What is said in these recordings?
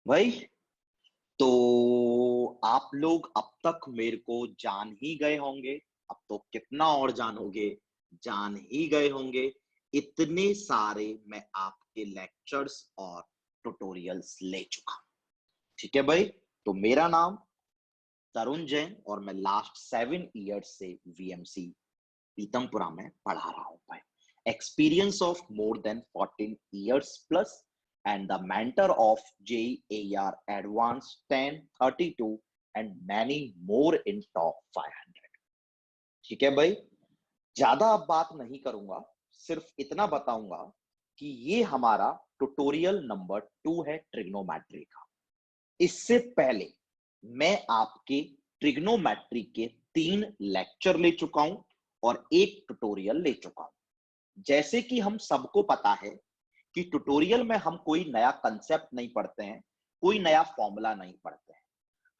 भाई, तो आप लोग अब तक मेरे को जान ही गए होंगे। अब तो कितना और जानोगे, जान ही गए होंगे। इतने सारे मैं आपके लेक्चर्स और ट्यूटोरियल्स ले चुका हूं। ठीक है भाई। तो मेरा नाम तरुण जैन और मैं लास्ट 7 ईयर्स से वीएमसी पीतमपुरा में पढ़ा रहा हूं भाई। Experience of more than 14 years plus and the mentor of JEAR Advanced 1032 and many more in top 500। ठीक है भाई, ज्यादा अब बात नहीं करूंगा, सिर्फ इतना बताऊंगा कि ये हमारा ट्यूटोरियल नंबर 2 है ट्रिग्नोमेट्री का। इससे पहले मैं आपके ट्रिग्नोमेट्री के 3 लेक्चर ले चुका हूं और एक ट्यूटोरियल ले चुका हूं। जैसे कि हम सबको पता है कि ट्यूटोरियल में हम कोई नया कंसेप्ट नहीं पढ़ते हैं, कोई नया फॉर्मूला नहीं पढ़ते हैं,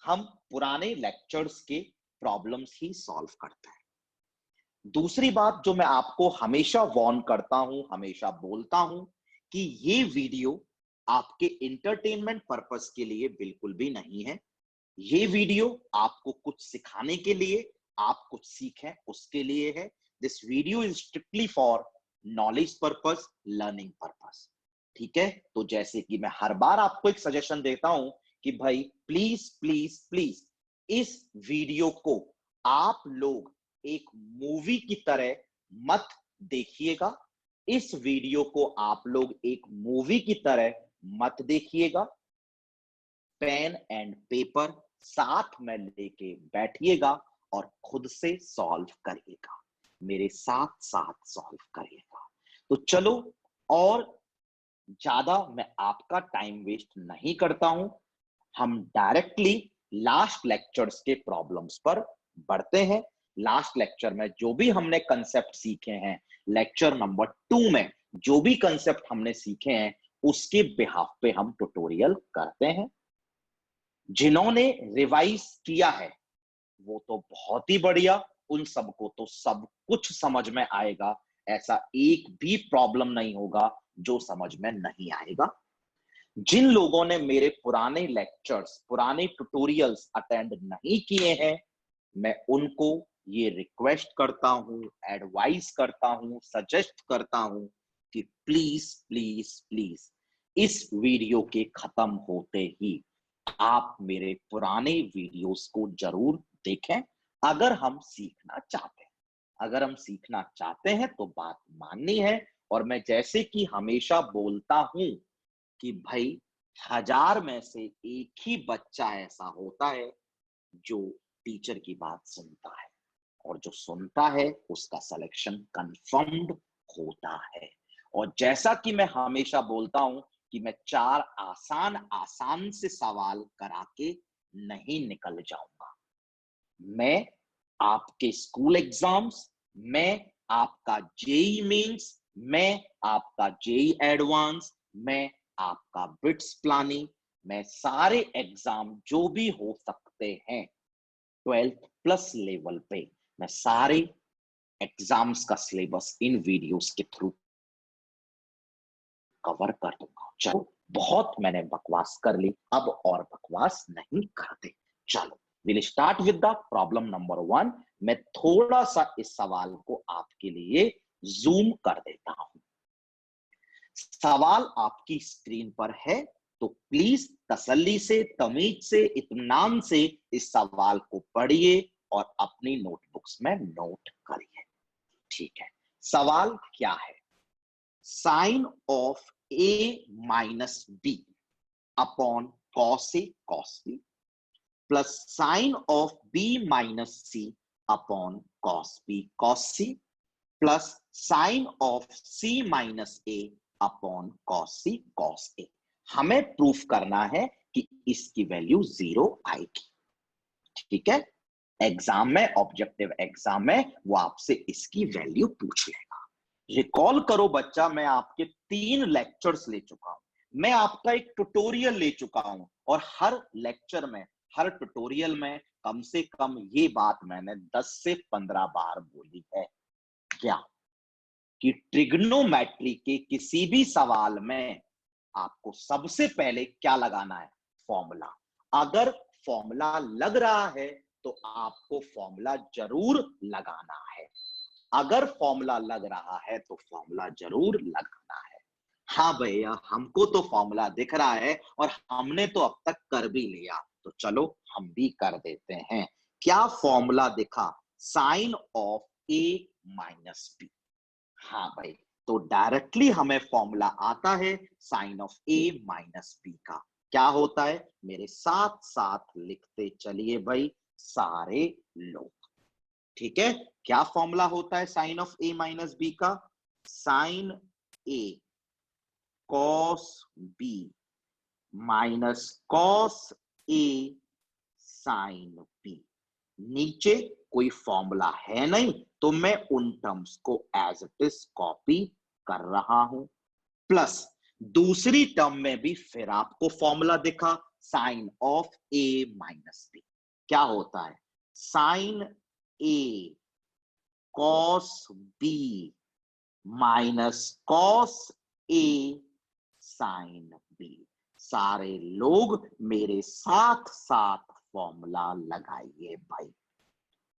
हम पुराने लेक्चर्स के प्रॉब्लम्स ही सॉल्व करते हैं। दूसरी बात जो मैं आपको हमेशा वार्न करता हूं, हमेशा बोलता हूं कि ये वीडियो आपके इंटरटेनमेंट पर्पस के लिए बिल्कुल भी नहीं है। ये वीडियो आपको कुछ सिखाने के लिए, आप कुछ सीखें उसके लिए है। This video is strictly for knowledge purpose, learning purpose. ठीक है। तो जैसे कि मैं हर बार आपको एक सजेशन देता हूं कि भाई प्लीज प्लीज प्लीज इस वीडियो को आप लोग एक मूवी की तरह मत देखिएगा। इस वीडियो को आप लोग एक मूवी की तरह मत देखिएगा। पेन एंड पेपर साथ में लेके बैठिएगा और खुद से सॉल्व करिएगा, मेरे साथ साथ सॉल्व करिएगा। तो चलो, और ज्यादा मैं आपका टाइम वेस्ट नहीं करता हूं, हम डायरेक्टली लास्ट लेक्चर्स के प्रॉब्लम्स पर बढ़ते हैं। लास्ट लेक्चर में जो भी हमने कंसेप्ट सीखे हैं, लेक्चर नंबर 2 में जो भी कंसेप्ट हमने सीखे हैं, उसके बिहाफ पे हम ट्यूटोरियल करते हैं। जिन्होंने रिवाइज किया है वो तो बहुत ही बढ़िया, उन सबको तो सब कुछ समझ में आएगा। ऐसा एक भी प्रॉब्लम नहीं होगा जो समझ में नहीं आएगा। जिन लोगों ने मेरे पुराने लेक्चर्स, पुराने ट्यूटोरियल्स अटेंड नहीं किए हैं, मैं उनको ये रिक्वेस्ट करता हूं, एडवाइस करता हूं, सजेस्ट करता हूं कि प्लीज प्लीज प्लीज इस वीडियो के खत्म होते ही आप मेरे पुराने वीडियोस को जरूर देखें। अगर हम सीखना चाहते हैं, अगर हम सीखना चाहते हैं तो बात माननी है। और मैं जैसे कि हमेशा बोलता हूं कि भाई 1000 में से एक ही बच्चा ऐसा होता है जो टीचर की बात सुनता है, और जो सुनता है उसका सिलेक्शन कंफर्म्ड होता है। और जैसा कि मैं हमेशा बोलता हूं कि मैं 4 आसान आसान से सवाल करा के नहीं निकल जाऊंगा। मैं आपके स्कूल एग्जाम्स, मैं आपका जेई मेंस, मैं आपका जेई एडवांस, मैं आपका बिट्स प्लानिंग, मैं सारे एग्जाम जो भी हो सकते हैं 12th प्लस लेवल पे, मैं सारे एग्जाम्स का सिलेबस इन वीडियोस के थ्रू कवर कर दूंगा। चलो, बहुत मैंने बकवास कर ली, अब और बकवास नहीं करते। चलो, will start with the problem number 1। मैं थोड़ा सा इस सवाल को आपके लिए जूम कर देता हूं। सवाल आपकी स्क्रीन पर है, तो प्लीज तसल्ली से, तमीज से, इत्मीनान से इस सवाल को पढ़िए और अपनी नोटबुक्स में नोट करिए। ठीक है, सवाल क्या है? Sine of A minus B upon cos A cos B plus sine of B minus C upon cos B cos C plus sine of C minus A upon cos C cos A. हमें proof करना है कि इसकी value 0 आएगी। ठीक है, exam में, objective exam में वो आपसे इसकी वैल्यू पूछ लेगा। रिकॉल करो बच्चा, मैं आपके 3 लेक्चर्स ले चुका हूं, मैं आपका एक ट्यूटोरियल ले चुका हूं, और हर लेक्चर में, हर ट्यूटोरियल में कम से कम ये बात मैंने 10 से 15 बार बोली है। क्या? कि ट्रिग्नोमेट्री के किसी भी सवाल में आपको सबसे पहले क्या लगाना है? फॉर्मूला। अगर फॉर्मूला लग रहा है तो आपको फॉर्मूला जरूर लगाना है। अगर फॉर्मूला लग रहा है तो फॉर्मूला जरूर लगाना है। हाँ भैया, हमको तो फॉर्मूला दिख रहा है और हमने तो अब तक कर भी लिया, तो चलो हम भी कर देते हैं। क्या फॉर्मूला दिखा? Sine of A minus B. हाँ भाई, तो डायरेक्टली हमें फॉर्मूला आता है sine of A minus B का। क्या होता है? मेरे साथ साथ लिखते चलिए भाई सारे लोग। ठीक है, क्या फॉर्मूला होता है sine of A minus B का? Sine A cos B minus cos A sine B. नीचे कोई फॉर्मूला है नहीं, तो मैं उन टर्म्स को एज इट इज कॉपी कर रहा हूं। प्लस दूसरी टर्म में भी फिर आपको फॉर्मूला दिखा sine of A minus B. क्या होता है? Sine A cos B minus cos A sine B. सारे लोग मेरे साथ साथ फॉर्मूला लगाइए भाई।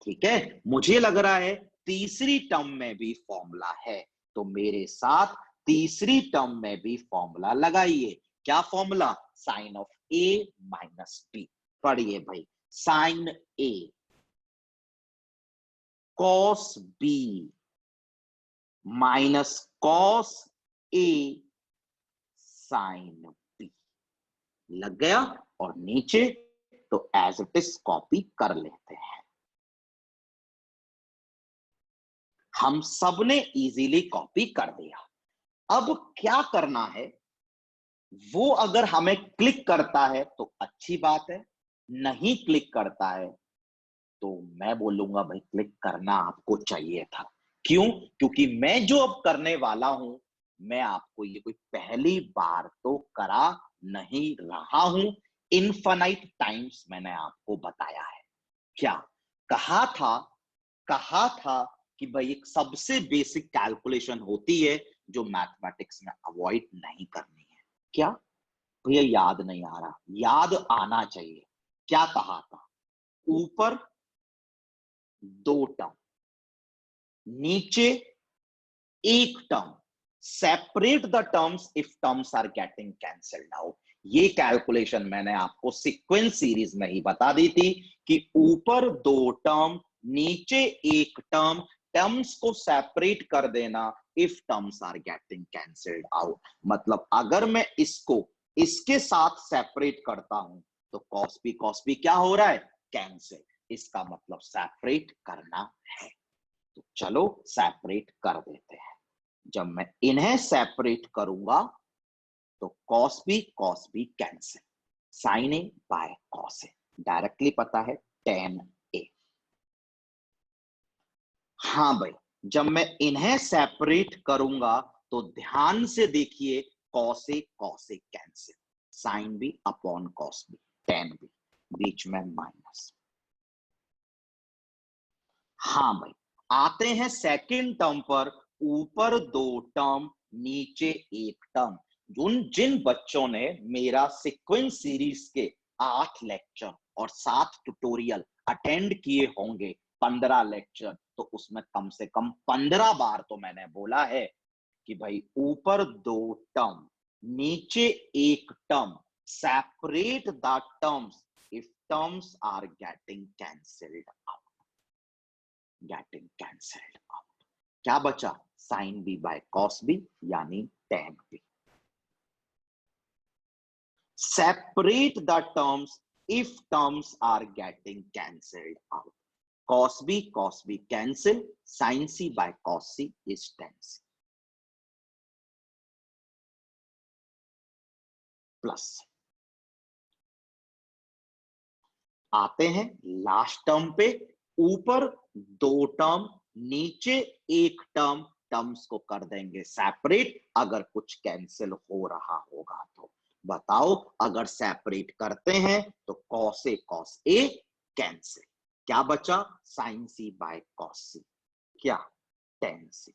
ठीक है, मुझे लग रहा है तीसरी टर्म में भी फॉर्मूला है, तो मेरे साथ तीसरी टर्म में भी फॉर्मूला लगाइए। क्या formula? Sine of A minus B. पढ़िए भाई, sine A cos B minus cos A sine B. लग गया? और नीचे तो एज इट इज कॉपी कर लेते हैं। हम सबने इजीली कॉपी कर दिया। अब क्या करना है, वो अगर हमें क्लिक करता है तो अच्छी बात है, नहीं क्लिक करता है तो मैं बोलूंगा भाई क्लिक करना आपको चाहिए था। क्यों? क्योंकि मैं जो अब करने वाला हूं, मैं आपको ये कोई पहली बार तो करा नहीं रहा हूं। इनफाइनाइट टाइम्स मैंने आपको बताया है। क्या कहा था कि भाई एक सबसे बेसिक कैलकुलेशन होती है जो मैथमेटिक्स में अवॉइड नहीं करनी है। क्या भैया? याद नहीं आ रहा, याद आना चाहिए। क्या कहा था? ऊपर दो टर्म, नीचे एक term, separate the terms if terms are getting cancelled out. ये कैलकुलेशन मैंने आपको सीक्वेंस सीरीज में ही बता दी थी कि ऊपर दो टर्म नीचे एक टर्म, टर्म्स को सेपरेट कर देना if terms are getting cancelled out. मतलब अगर मैं इसको इसके साथ सेपरेट करता हूं तो कॉस बी क्या हो रहा है? कैंसिल। इसका मतलब सेपरेट करना है, तो चलो सेपरेट कर देते हैं। जब मैं इन्हें सेपरेट करूंगा तो cos B cancel, sine A by cos A, directly पता है टेन ए। हाँ भाई, जब मैं इन्हें सेपरेट करूंगा तो ध्यान से देखिए cos A cancel, sine B upon cos B, tan B, बीच में माइनस। हाँ भाई, आते हैं सेकंड टर्म पर। ऊपर दो टर्म नीचे एक टर्म। जिन बच्चों ने मेरा सीक्वेंस सीरीज के 8 लेक्चर और 7 ट्यूटोरियल अटेंड किए होंगे, 15 लेक्चर, तो उसमें कम से कम 15 बार तो मैंने बोला है कि भाई ऊपर दो टर्म नीचे एक term, separate the terms if terms are getting cancelled out. क्या बचा? Sine B by cos B यानी tan B. Separate the terms if terms are getting cancelled out. Cos B cancel, sine C by cos C is tan C. Plus आते हैं last term पे। ऊपर दो term नीचे एक term, terms को कर देंगे सेपरेट अगर कुछ कैंसिल हो रहा होगा तो। बताओ, अगर सेपरेट करते हैं तो कॉस ए कैंसिल, क्या बचा? साइन सी बाय कॉस सी, क्या? टेन सी,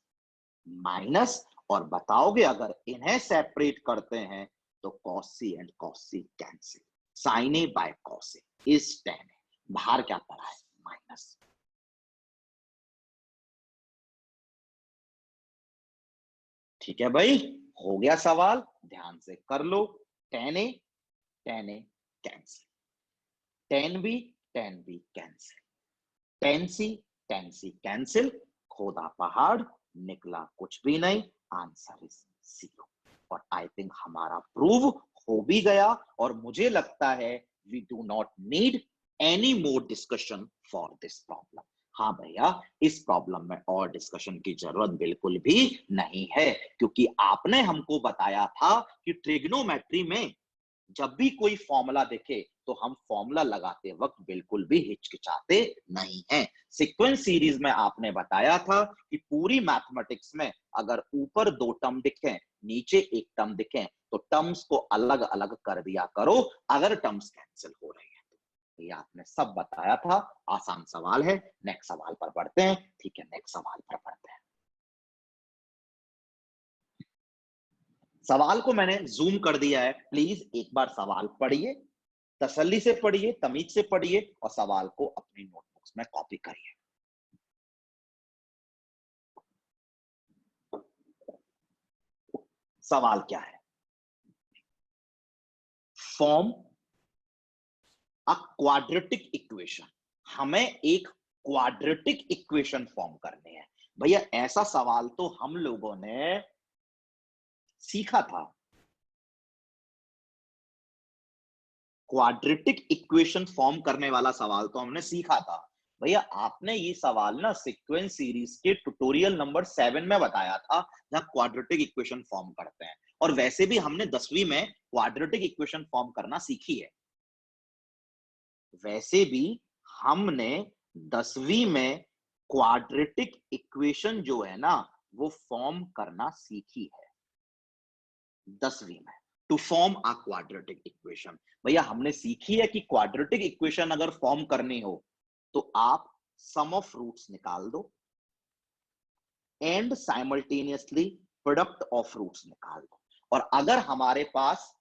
माइनस, और बताओगे अगर इन्हें सेपरेट करते हैं तो cos C and cos C cancel, sine A by cos A is tan A. बाहर क्या पड़ा है, माइनस। ठीक है भाई, हो गया सवाल, ध्यान से कर लो। Tan A cancel, tan B cancel, tan C cancel, खोदा पहाड़, निकला कुछ भी नहीं, आंसर इज 0। और आई थिंक हमारा प्रूव हो भी गया, और मुझे लगता है we do not need any more discussion for this problem. हाँ भैया, इस प्रॉब्लम में और डिस्कशन की जरूरत बिल्कुल भी नहीं है, क्योंकि आपने हमको बताया था कि ट्रिग्नोमेट्री में जब भी कोई फॉर्मूला देखे तो हम फॉर्मूला लगाते वक्त बिल्कुल भी हिचकिचाते नहीं हैं। सीक्वेंस सीरीज में आपने बताया था कि पूरी मैथमेटिक्स में अगर ऊपर 2 टर्म दिखे, नीचे एक टर्म दिखे, तो टर्म्स को अलग अलग कर दिया करो अगर टर्म्स कैंसिल हो रही है। तो ये आपने सब बताया था। आसान सवाल है, नेक्स्ट सवाल पर बढ़ते हैं। ठीक है, नेक्स्ट सवाल पर बढ़ते हैं। सवाल को मैंने जूम कर दिया है, प्लीज एक बार सवाल पढ़िए, तसल्ली से पढ़िए, तमीज से पढ़िए, और सवाल को अपनी नोटबुक्स में कॉपी करिए। सवाल क्या है, फॉर्म अ क्वाड्रेटिक इक्वेशन। हमें एक क्वाड्रेटिक इक्वेशन फॉर्म करनी है। भैया ऐसा सवाल तो हम लोगों ने सीखा था, क्वाड्रेटिक इक्वेशन फॉर्म करने वाला सवाल तो हमने सीखा था। भैया आपने ये सवाल ना सीक्वेंस सीरीज के ट्यूटोरियल नंबर 7 में बताया था, जहां क्वाड्रेटिक इक्वेशन फॉर्म करते हैं। और वैसे भी हमने 10वीं में क्वाड्रेटिक इक्वेशन फॉर्म करना सीखी है। वैसे भी हमने 10वीं में क्वाड्रेटिक इक्वेशन जो है ना, वो फॉर्म करना सीखी है 10वीं में, to form a quadratic equation. भैया हमने सीखी है कि क्वाड्रेटिक इक्वेशन अगर फॉर्म करनी हो तो आप सम ऑफ रूट्स निकाल दो and simultaneously product of roots निकाल दो। और अगर हमारे पास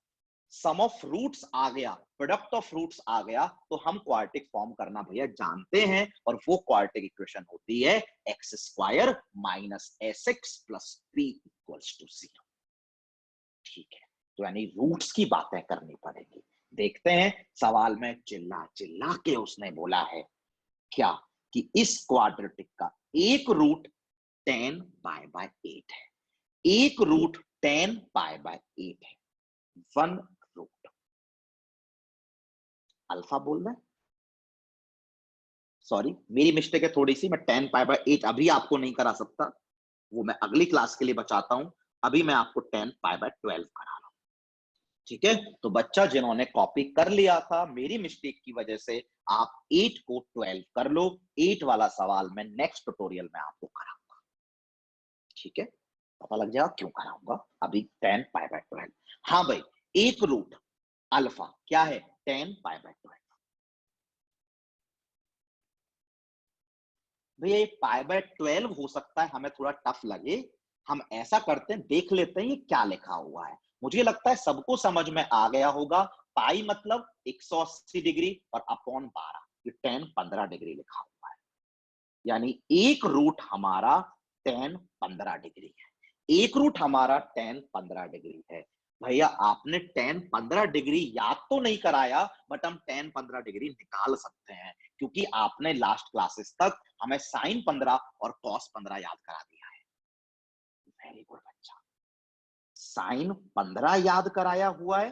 सम ऑफ रूट्स आ गया, प्रोडक्ट ऑफ रूट्स आ गया, तो हम क्वाड्रेटिक फॉर्म करना भैया जानते हैं। और वो क्वाड्रेटिक इक्वेशन होती है x square minus S x plus P equals to 0। ठीक है, तो यानी रूट्स की बातें करनी पड़ेगी। देखते हैं, सवाल में चिल्ला चिल्ला के उसने बोला है क्या, कि इस क्वाड्रेटिक का एक रूट 10 पाई बाय 8 है, एक रूट 10 पाई बाय 8 है, 1 रूट अल्फा बोल रहा है, सॉरी मेरी मिस्टेक है थोड़ी सी, मैं 10 पाई बाय 8 अभी आपको नहीं करा सकता, वो मैं अगली क्लास के लिए बचाता हूं। अभी मैं आपको 10 पाई बाय 12 करा रहा हूं। ठीक है, तो बच्चा जिन्होंने कॉपी कर लिया था मेरी मिस्टेक की वजह से, आप 8 को 12 कर लो। 8 वाला सवाल मैं नेक्स्ट ट्यूटोरियल में आपको कराऊंगा। ठीक है, पता लग जाएगा क्यों कराऊंगा। अभी 10 पाई बाय 12। हाँ भाई, एक रूट अल्फा क्या है, 10 पाई बाय 12। भैया ये पाई बाय 12 हो सकता है हमें थोड़ा टफ लगे, हम ऐसा करते हैं, देख लेते हैं ये क्या लिखा हुआ है। मुझे लगता है सबको समझ में आ गया होगा। पाई मतलब 180 डिग्री और अपॉन 12, ये 10 15 डिग्री लिखा हुआ है, यानी एक रूट हमारा 10 15 डिग्री है। एक रूट हमारा 10 15 डिग्री है। भैया आपने 10 15 डिग्री याद तो नहीं कराया, बट हम 10 15 डिग्री निकाल सकते हैं, क्योंकि आपने लास्ट क्लासेस तक हमें साइन 15 और कॉस 15 याद करा दिया है। वेरी गुड बच्चा, साइन 15 याद कराया हुआ है,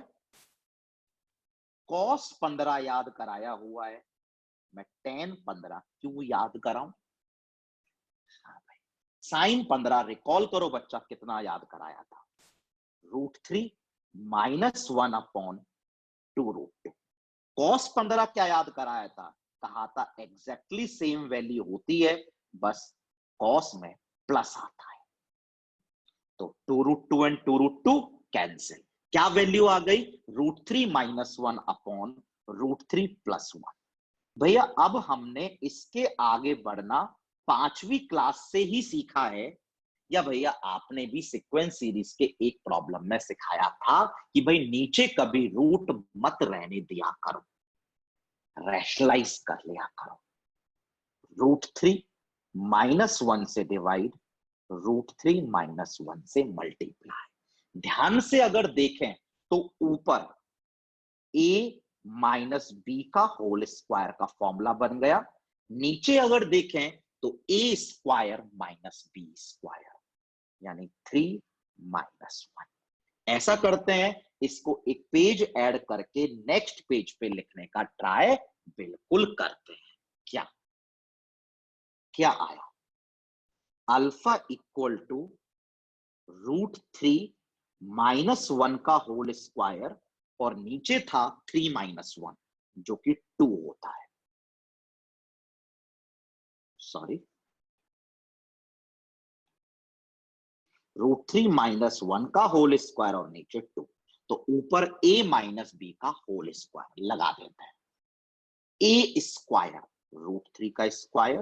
कॉस 15 याद कराया हुआ है। मैं 10 15 क्यों याद कराऊं? साइन 15 रिकॉल करो बच्चा, कितना याद कराया था, √3 -1 अपॉन 2√2। कॉस 15 क्या याद कराया था, कहा था एग्जैक्टली सेम वैल्यू होती है, बस कॉस में प्लस आता है। तो 2√2 एंड 2√2 कैंसिल, क्या वैल्यू आ गई, √3 -1 अपॉन √3 + 1। भैया अब हमने इसके आगे बढ़ना 5वीं क्लास से ही सीखा है या भैया आपने भी सीक्वेंस सीरीज के एक प्रॉब्लम में सिखाया था कि भाई नीचे कभी रूट मत रहने दिया करो, रैशनलाइज कर लिया करो। √3 - 1 से डिवाइड, √3 - 1 से मल्टीप्लाई। ध्यान से अगर देखें तो ऊपर a माइनस बी का होल स्क्वायर का फॉर्मूला बन गया, नीचे अगर देखें तो a square minus B square, यानी 3 - 1। ऐसा करते हैं, इसको एक पेज ऐड करके नेक्स्ट पेज पे लिखने का ट्राई बिल्कुल करते हैं। क्या क्या आया? अल्फा इक्वल टू √3 - 1 का होल स्क्वायर, और नीचे था 3 - 1 जो कि 2 होता है। सॉरी, √3 - 1 का होल स्क्वायर और नीचे 2, तो ऊपर a माइनस बी का होल स्क्वायर लगा देते हैं। a स्क्वायर √3 का स्क्वायर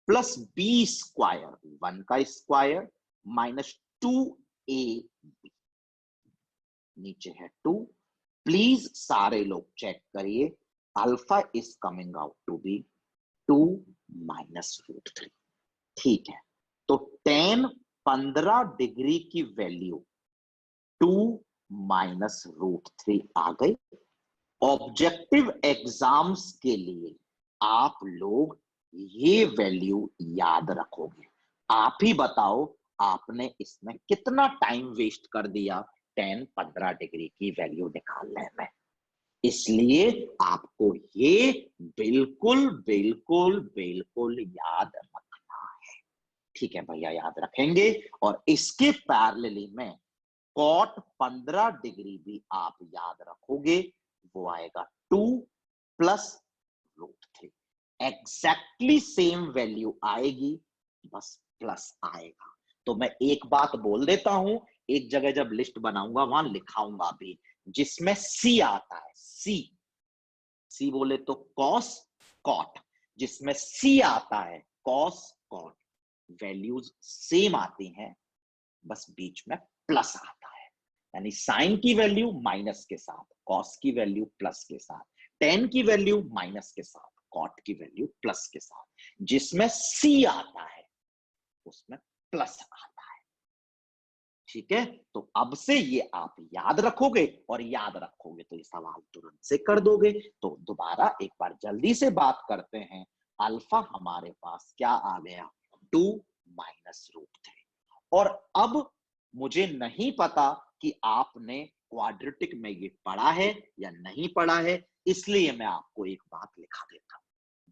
प्लस बी स्क्वायर 1 का स्क्वायर माइनस 2ab, नीचे है 2। प्लीज सारे लोग चेक करिए, alpha is coming out to be 2 minus √3। ठीक है, तो 15 डिग्री की वैल्यू 2 माइनस √3 आ गई। ऑब्जेक्टिव एग्जाम्स के लिए आप लोग ये वैल्यू याद रखोगे। आप ही बताओ, आपने इसमें कितना टाइम वेस्ट कर दिया 10-15 डिग्री की वैल्यू निकालने में। इसलिए आपको ये बिल्कुल बिल्कुल बिल्कुल याद रखना है। ठीक है भैया, याद रखेंगे। और इसके पैरेलली में कॉट 15 डिग्री भी आप याद रखोगे, वो आएगा 2 प्लस √3। एग्जैक्टली सेम वैल्यू आएगी, बस प्लस आएगा। तो मैं एक बात बोल देता हूं, एक जगह जब लिस्ट बनाऊंगा वहां लिखाऊंगा भी, जिसमें सी आता है, सी बोले तो कॉस कॉट, जिसमें सी आता है कॉस कॉट, वैल्यूज सेम आती हैं, बस बीच में प्लस आता है। यानी साइन की वैल्यू माइनस के साथ, कॉस की वैल्यू प्लस के साथ, टेन की वैल्यू माइनस के साथ, कॉट की वैल्यू प्लस के साथ, जिसमें सी आता है उसमें प्लस आता है। ठीक है, तो अब से ये आप याद रखोगे, और याद रखोगे तो ये सवाल तुरंत से कर दोगे। तो दोबारा एक बार जल्दी से बात करते हैं। अल्फा हमारे पास क्या आ गया? 2 माइनस √3। और अब मुझे नहीं पता कि आपने क्वाड्रेटिक में ये पढ़ा है या नहीं पढ़ा है, इसलिए मैं आपको एक बात लिखा देता हूं,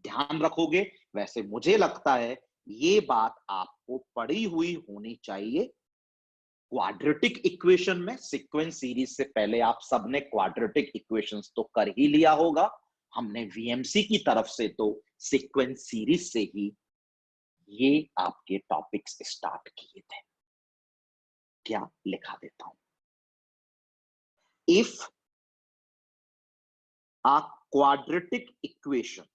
ध्यान रखोगे। वैसे मुझे लगता है ये बात आपको पढ़ी हुई होनी चाहिए। क्वाड्रेटिक इक्वेशन में सीक्वेंस सीरीज से पहले आप सबने क्वाड्रेटिक इक्वेशंस तो कर ही लिया होगा। हमने वीएमसी की तरफ से तो सीक्वेंस सीरीज से ही ये आपके टॉपिक्स स्टार्ट किए थे। क्या लिखा देता हूं, if a quadratic equation,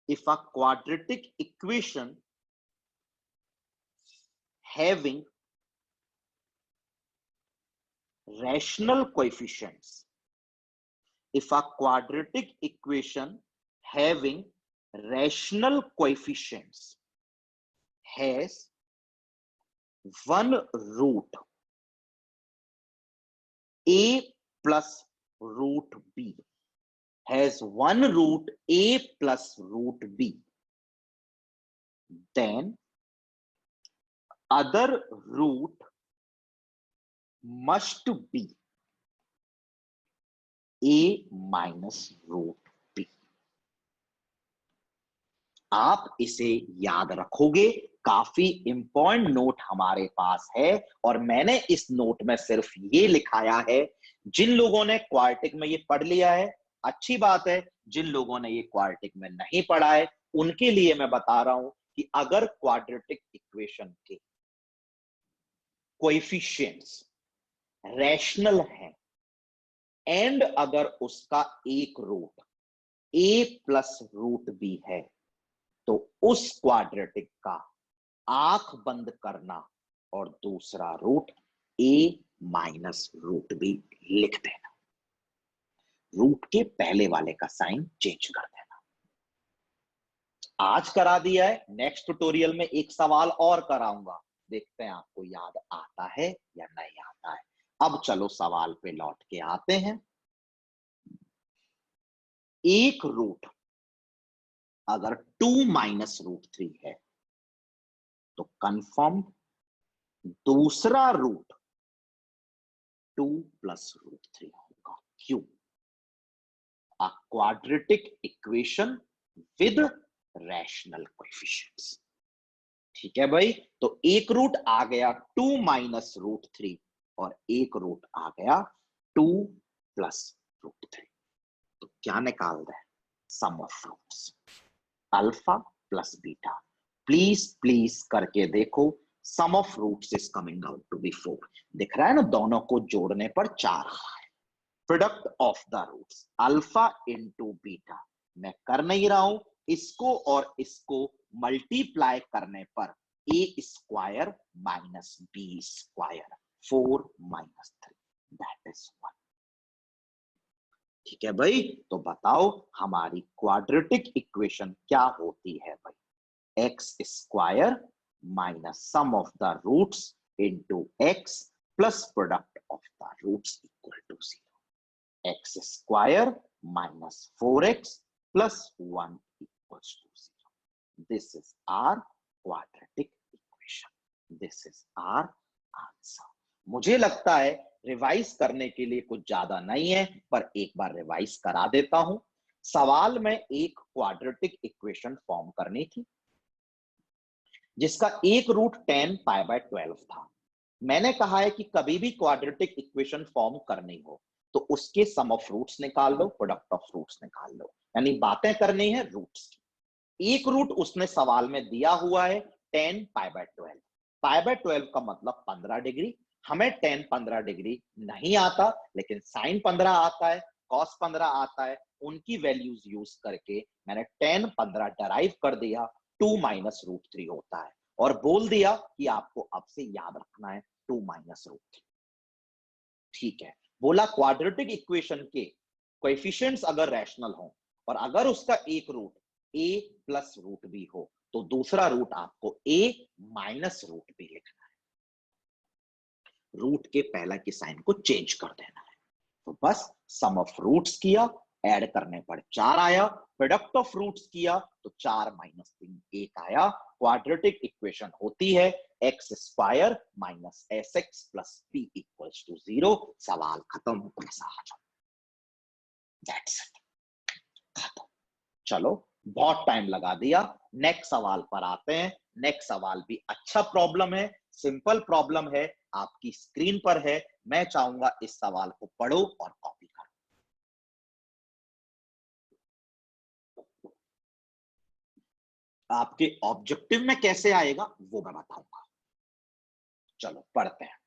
if a quadratic equation having rational coefficients, if a quadratic equation having rational coefficients has one root a plus root b, has one root a plus root b, then other root must be a minus root b। आप इसे याद रखोगे, काफी important note हमारे पास है। और मैंने इस नोट में सिर्फ ये लिखाया है, जिन लोगों ने क्वाड्रेटिक में ये पढ़ लिया है अच्छी बात है, जिन लोगों ने ये क्वाड्रेटिक में नहीं पढ़ा है उनके लिए मैं बता रहा हूं कि अगर क्वाड्रेटिक इक्वेशन के कोएफिशिएंट्स रैशनल हैं एंड अगर उसका एक root a plus root B है, तो उस क्वाड्रेटिक का आंख बंद करना और दूसरा root a minus root b लिख देना। रूट के पहले वाले का साइन चेंज कर देना। आज करा दिया है, नेक्स्ट ट्यूटोरियल में एक सवाल और कराऊंगा, देखते हैं आपको याद आता है या नहीं आता है। अब चलो सवाल पे लौट के आते हैं। एक रूट अगर 2 माइनस रूट 3 है तो कंफर्म दूसरा रूट 2 प्लस रूट 3 होगा। क्यों? अ quadratic equation with rational coefficients. ठीक है भाई, तो एक रूट आ गया 2 माइनस रूट 3 और एक रूट आ गया 2 प्लस रूट 3। तो क्या निकाल रहे हैं? Sum of roots alpha plus beta. Please please करके देखो, sum of roots is coming out to be 4। दिख रहा है ना, दोनों को जोड़ने पर 4 है। Product of the roots alpha into beta, मैं कर नहीं रहा हूं, इसको और इसको मल्टीप्लाई करने पर A square minus B square 4 minus 3 that is 1। ठीक है भाई, तो बताओ हमारी क्वाड्रेटिक इक्वेशन क्या होती है भाई? X square minus sum of the roots into x plus product of the roots equal to 0। X square minus 4x plus 1 equals to 0. This is our quadratic equation. This is our answer. मुझे लगता है revise करने के लिए कुछ ज्यादा नहीं है, पर एक बार रिवाइज करा देता हूं। सवाल में एक क्वाड्रेटिक इक्वेशन फॉर्म करनी थी जिसका एक रूट 10 पाई बाय 12 था। मैंने कहा है कि कभी भी क्वाड्रेटिक इक्वेशन फॉर्म करनी हो तो उसके सम ऑफ रूट्स निकाल लो, प्रोडक्ट ऑफ रूट्स निकाल लो, यानी बातें करनी है रूट्स की। एक रूट उसने सवाल में दिया हुआ है 10 पाई बाय 12। पाई बाय 12 का मतलब 15 डिग्री। हमें 10 15 डिग्री नहीं आता, लेकिन साइन 15 आता है, कॉस 15 आता है। उनकी वैल्यूज यूज करके मैंने 10 15 डराइव कर दिया, 2 माइनस रूट 3 होता है, और बोल दिया कि आपको अब से याद रखना है 2 माइनस रूट 3। ठीक है, बोला क्वाड्रेटिक इक्वेशन के कोएफिशिएंट्स अगर रैशनल हो और अगर उसका एक root a plus root B हो तो दूसरा रूट आपको a माइनस रूट बी लिखना है। रूट के पहला के साइन को चेंज कर देना है। तो बस सम ऑफ रूट्स किया, ऐड करने पर 4 आया, प्रोडक्ट ऑफ रूट्स किया तो 4 माइनस 3 1 आया। क्वाड्रेटिक इक्वेशन होती है x square minus S x plus P equals to 0। सवाल खत्म, पैसा आ जाओ, दैट्स इट, खत्म। चलो, बहुत टाइम लगा दिया, नेक्स्ट सवाल पर आते हैं। नेक्स्ट सवाल भी अच्छा प्रॉब्लम है, सिंपल प्रॉब्लम है, आपकी स्क्रीन पर है। मैं चाहूंगा इस सवाल को पढ़ो और कॉपी करो। आपके ऑब्जेक्टिव में कैसे आएगा वो मैं बताऊंगा। चलो पढ़ते हैं।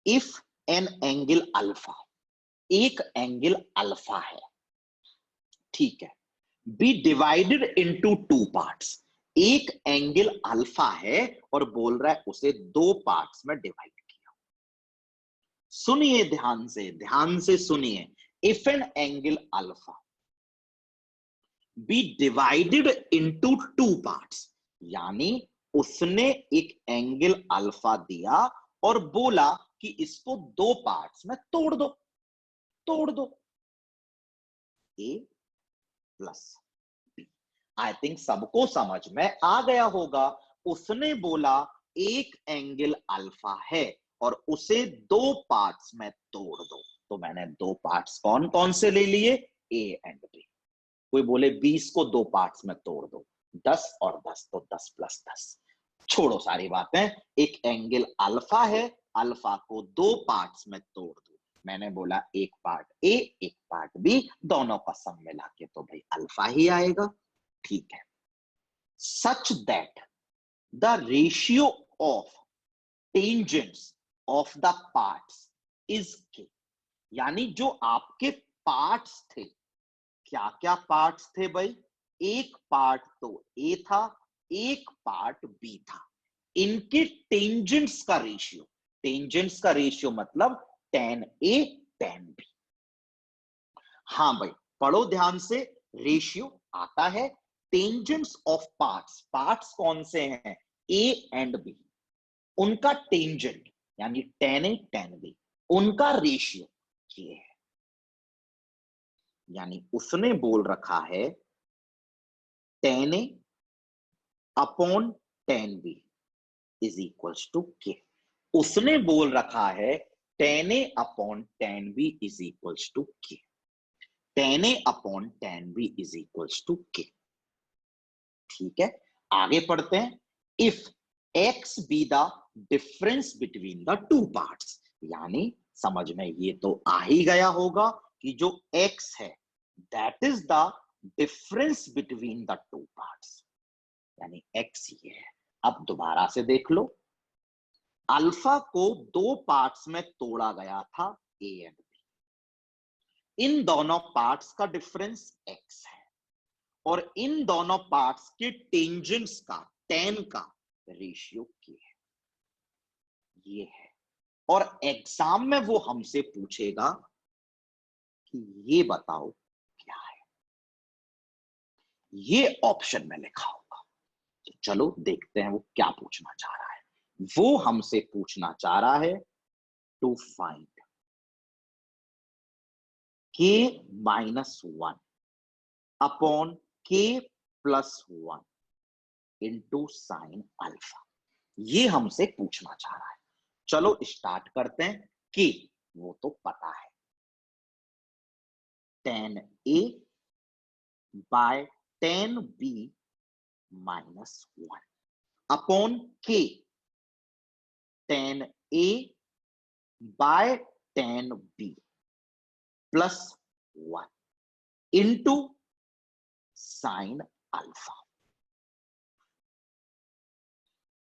इफ एन एंगल अल्फा, एक एंगल अल्फा है, ठीक है, बी डिवाइडेड इनटू 2 पार्ट्स। एक एंगल अल्फा है और बोल रहा है उसे 2 पार्ट्स में डिवाइड किया। सुनिए ध्यान से सुनिए। If an angle alpha be divided into 2 parts, यानी उसने एक एंगल अल्फा दिया और बोला कि इसको 2 पार्ट्स में तोड़ दो, तोड़ दो, ए प्लस बी। आई थिंक सबको समझ में आ गया होगा। उसने बोला एक एंगल अल्फा है और उसे 2 पार्ट्स में तोड़ दो, तो मैंने 2 पार्ट्स कौन कौन से ले लिए? A and B. कोई बोले 20 को 2 पार्ट्स में तोड़ दो, 10 और 10 तो 10 प्लस 10। छोड़ो सारी बातें, एक एंगल अल्फा है, अल्फा को 2 पार्ट्स में तोड़ दो। मैंने बोला एक पार्ट ए एक पार्ट बी, दोनों का सम मिला के तो भाई अल्फा ही आएगा। ठीक है, such that the ratio of tangents of the parts is के, यानी जो आपके पार्ट्स थे, क्या क्या पार्ट्स थे भाई? एक पार्ट तो ए था, एक पार्ट बी था। इनके टेंजेंट्स का रेशियो, टेंजेंट्स का रेशियो मतलब tan A tan B। हाँ भाई पढ़ो ध्यान से, रेशियो आता है टेंजेंट्स ऑफ पार्ट्स। पार्ट्स कौन से हैं? ए एंड बी, उनका टेंजेंट यानी tan A tan B, उनका रेशियो ये है। यानी उसने बोल रखा है tan A upon tan B is equals to K. उसने बोल रखा है tan A upon tan B is equals to K. tan A upon tan B is equals to K. ठीक है, आगे पढ़ते हैं। If x be the difference between the two parts, यानी समझ में ये तो आ ही गया होगा कि जो x है that is the difference between the two parts, यानी x ये है। अब दोबारा से देख लो, अल्फा को दो पार्ट्स में तोड़ा गया था ए एंड बी। इन दोनों पार्ट्स का डिफरेंस x है और इन दोनों पार्ट्स के टेंजेंट्स का tan का रेशियो k है, ये है। और एग्जाम में वो हमसे पूछेगा कि ये बताओ क्या है, ये ऑप्शन में लिखा होगा। तो चलो देखते हैं वो क्या पूछना चाह रहा है। वो हमसे पूछना चाह रहा है to find k -1 upon k +1 into sine alpha, ये हमसे पूछना चाह रहा है। चलो स्टार्ट करते हैं। k वो तो पता है, tan A by tan B -1 upon k tan A by tan B +1 into sine alpha.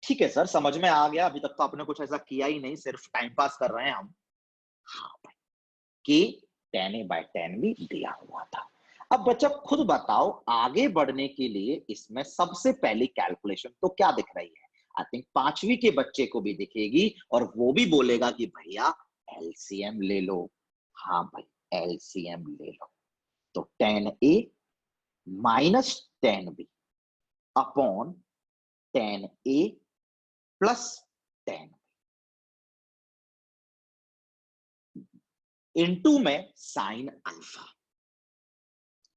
ठीक है सर, समझ में आ गया। अभी तक तो आपने कुछ ऐसा किया ही नहीं, सिर्फ टाइम पास कर रहे हैं हम। हाँ भाई, K tan A by tan B दिया हुआ था। अब बच्चा खुद बताओ, आगे बढ़ने के लिए इसमें सबसे पहली कैलकुलेशन तो क्या दिख रही है? आई थिंक पांचवी के बच्चे को भी दिखेगी और वो भी बोलेगा कि भैया एलसीएम ले लो। हाँ भाई, एलसीएम ले लो। तो tan A minus tan B upon tan A plus tan into में साइन अल्फा।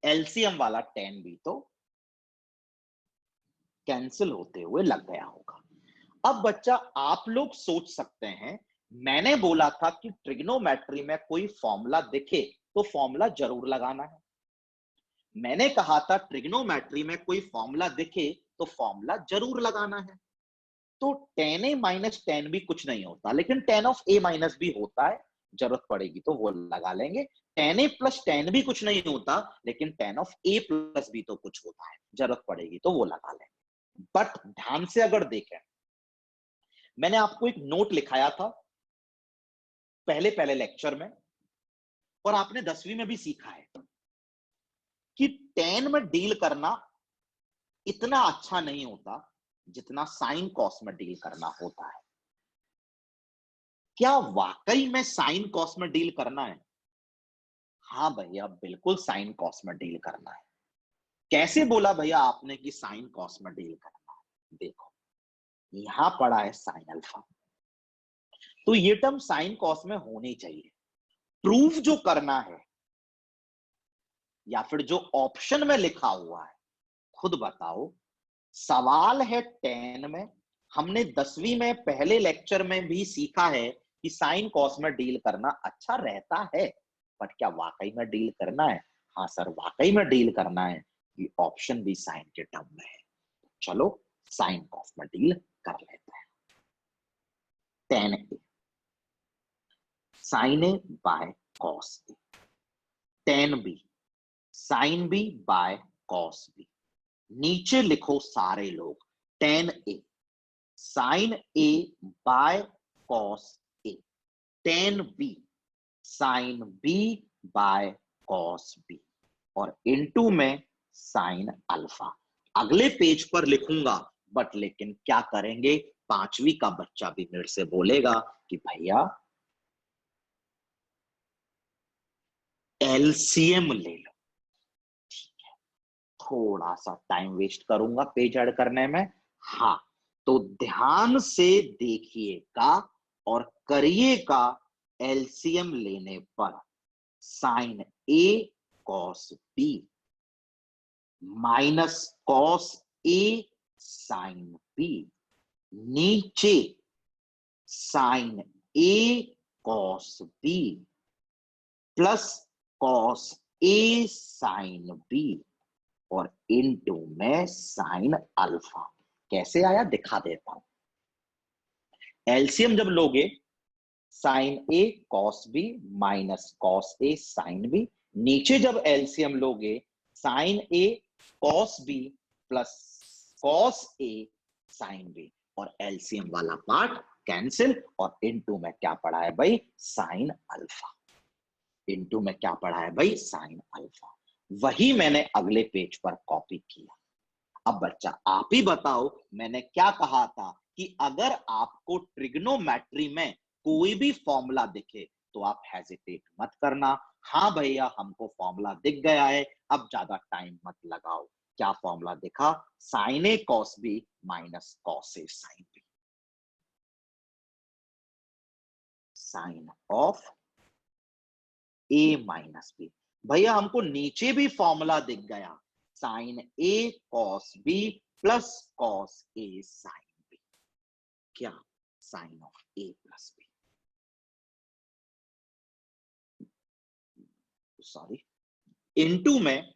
एलसीएम वाला tan B तो कैंसिल होते हुए लग गया होगा। अब बच्चा आप लोग सोच सकते हैं, मैंने बोला था कि ट्रिग्नोमेट्री में कोई फॉर्मूला दिखे तो फॉर्मूला जरूर लगाना है। मैंने कहा था ट्रिग्नोमेट्री में कोई फॉर्मूला दिखे तो फॉर्मूला जरूर लगाना है। तो tan A minus tan B कुछ नहीं होता, लेकिन tan of A minus B होता है। जरूरत पड़ेगी तो वो लगा लेंगे। tan A plus tan B कुछ नहीं होता, लेकिन tan of A plus B तो कुछ होता है। जरूरत पड़ेगी तो वो लगा लेंगे। बट ध्यान से अगर देखें, मैंने आपको एक नोट लिखाया था पहले पहले लेक्चर में, और आपने 10वीं में भी सीखा है कि tan में डील करना इतना अच्छा नहीं होता जितना साइन कॉस में डील करना होता है। क्या वाकई में साइन कॉस में डील करना है? हाँ भैया, बिल्कुल साइन कॉस में डील करना है। कैसे बोला भैया आपने कि साइन कॉस में डील करना है? देखो, यहां पड़ा है साइन अल्फा, तो ये टर्म साइन कॉस में होनी चाहिए। प्रूफ जो करना है या फिर जो ऑप्शन में लिखा हुआ है, खुद बताओ। सवाल है tan में। हमने 10वीं में पहले लेक्चर में भी सीखा है कि साइन कॉस में डील करना अच्छा रहता है, बट क्या वाकई में डील करना है? हाँ सर, वाकई में डील करना है। ये ऑप्शन भी साइन के टर्म में है। चलो साइन कॉस में डील कर लेते हैं। tan A sine A by cos A, tan B sine B by cos B। नीचे लिखो सारे लोग, tan A sine A by cos A, tan B sine B by cos B, और into में साइन अल्फा। अगले page पर लिखूंगा, but लेकिन क्या करेंगे, पांचवी का बच्चा भी मेरे से बोलेगा कि भैया एलसीएम ले लो। थोड़ा सा टाइम वेस्ट करूंगा पेज ऐड करने में। हाँ, तो ध्यान से देखिएगा और करिएगा। एलसीएम लेने पर sign A cos B minus cos A sine B, नीचे sign A cos B plus cos A sine B और इनटू में साइन अल्फा। कैसे आया दिखा देता हूं। एलसीएम जब लोगे, sign A cos B minus cos A sine B, नीचे जब एलसीएम लोगे sign A cos B plus cos A sine B, और एलसीएम वाला पार्ट कैंसिल, और इनटू में क्या पड़ा है भाई, साइन अल्फा। इनटू में क्या पड़ा है भाई, साइन अल्फा। वही मैंने अगले पेज पर कॉपी किया। अब बच्चा आप ही बताओ, मैंने क्या कहा था कि अगर आपको ट्रिग्नोमेट्री में कोई भी फॉर्मूला दिखे तो आप हेजिटेट मत करना। हाँ भैया हमको फॉर्मूला दिख गया है, अब ज्यादा टाइम मत लगाओ। क्या फॉर्मूला दिखा, sine A cos B minus cos A sine B, sine of A minus B. भैया हमको नीचे भी फॉर्मूला दिख गया, sine A cos B plus cos A sine B, क्या, sine of A plus B, sorry, into में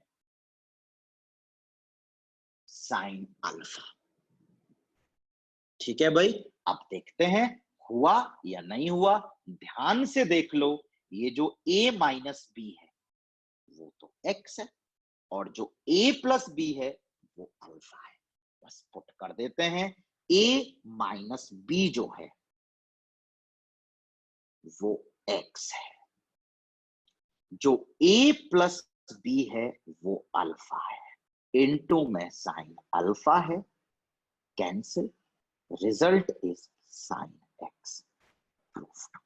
sine alpha. ठीक है भाई, अब देखते हैं हुआ या नहीं हुआ। ध्यान से देख लो, ये जो a माइनस बी है वो तो x है, और जो a प्लस बी है वो अल्फा है। बस पुट कर देते हैं, a माइनस बी जो है वो x है, जो a प्लस बी है वो अल्फा है, इनटू में साइन अल्फा है, cancel, result is sine x. Proofed.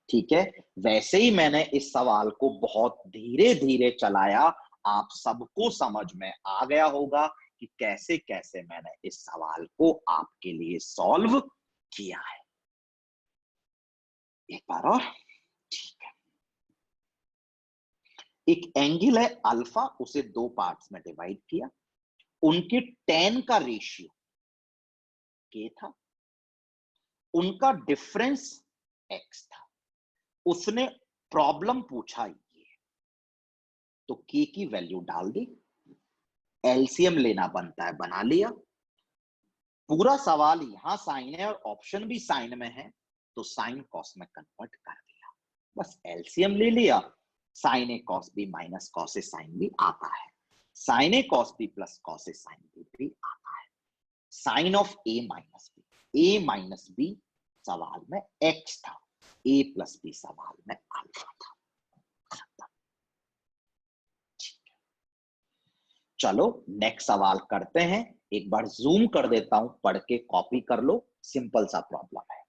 ठीक है, वैसे ही मैंने इस सवाल को बहुत धीरे धीरे चलाया, आप सबको समझ में आ गया होगा कि कैसे कैसे मैंने इस सवाल को आपके लिए सॉल्व किया है। एक बार और, ठीक है। एक एंगल है अल्फा, उसे दो पार्ट्स में डिवाइड किया, उनके tan का रेशियो k था, उनका डिफरेंस x था। उसने प्रॉब्लम पूछा ये, तो k की वैल्यू डाल दी, एलसीएम लेना बनता है बना लिया। पूरा सवाल यहां साइन है और ऑप्शन भी साइन में है, तो साइन कॉस में कन्वर्ट कर दिया, बस एलसीएम ले लिया। Sine A cos B minus cos A sine B आता है, sine A cos B plus cos A sine B भी आता है। Sine of A minus B सवाल में एक्स था, ए प्लस बी सवाल में अल्फा था। चलो नेक्स्ट सवाल करते हैं, एक बार जूम कर देता हूं, पढ़ के कॉपी कर लो, सिंपल सा प्रॉब्लम है।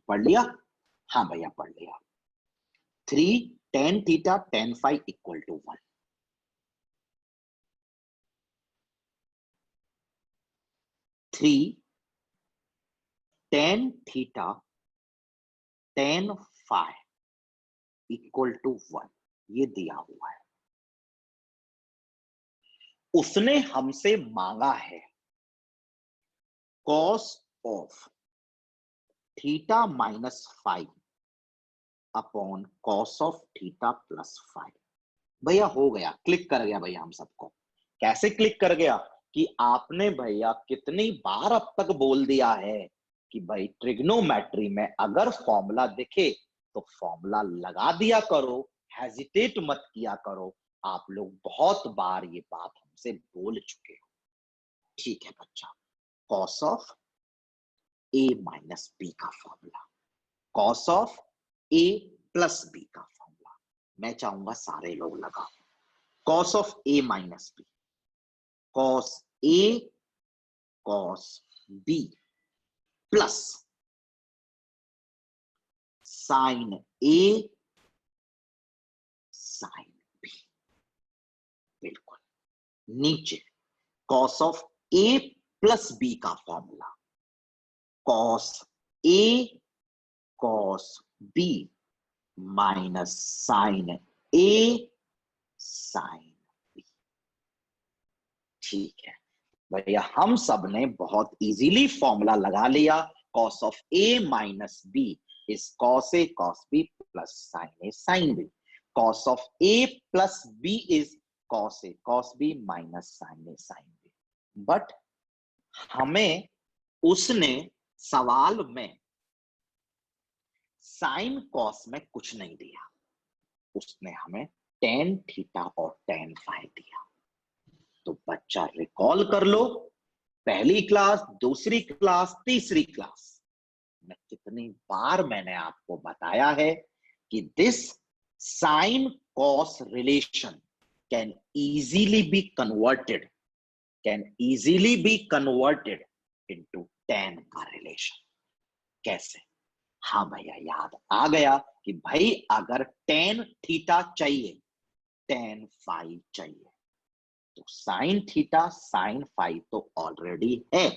पढ़ लिया? हाँ भैया पढ़ लिया। 3 tan theta tan phi equal to 1। 3 tan theta tan phi equal to 1, ये दिया हुआ है। उसने हमसे मांगा है cos of theta minus five upon cos of theta plus five. भैया हो गया, क्लिक कर गया भैया हम सबको। कैसे क्लिक कर गया कि आपने भैया कितनी बार अब तक बोल दिया है कि भाई ट्रिग्नोमेट्री में अगर फॉर्मूला दिखे तो फॉर्मूला लगा दिया करो, हेजिटेट मत किया करो। आप लोग बहुत बार ये बात हमसे बोल चुके हो। ठीक है बच्चा, cos of A minus B का formula, cos of A plus B का फॉर्मूला। मैं चाहूंगा सारे लोग लगाओ। Cos of A minus B, cos A cos B plus sine A sine B. बिल्कुल नीचे cos of A plus B का फॉर्मूला, कॉस ए कॉस बी माइनस साइन ए sine B. ठीक है भैया, हम सब ने बहुत इजीली फॉर्मूला लगा लिया। Cos of A minus B is cos A cos B plus sine A sine B. Cos of A plus B is cos A cos B minus sine A sine B. But हमें उसने सवाल में sine cos में कुछ नहीं दिया, उसने हमें टेन थीटा और टेन फाई दिया। तो बच्चा रिकॉल कर लो, पहली क्लास, दूसरी क्लास, तीसरी क्लास में कितनी बार मैंने आपको बताया है कि this sine cos relation can easily be converted into ten का रिलेशन। कैसे? हाँ भैया, याद आ गया कि भाई अगर टेन थीटा चाहिए, टेन फाई चाहिए, तो साइन थीटा साइन फाई तो ऑलरेडी है।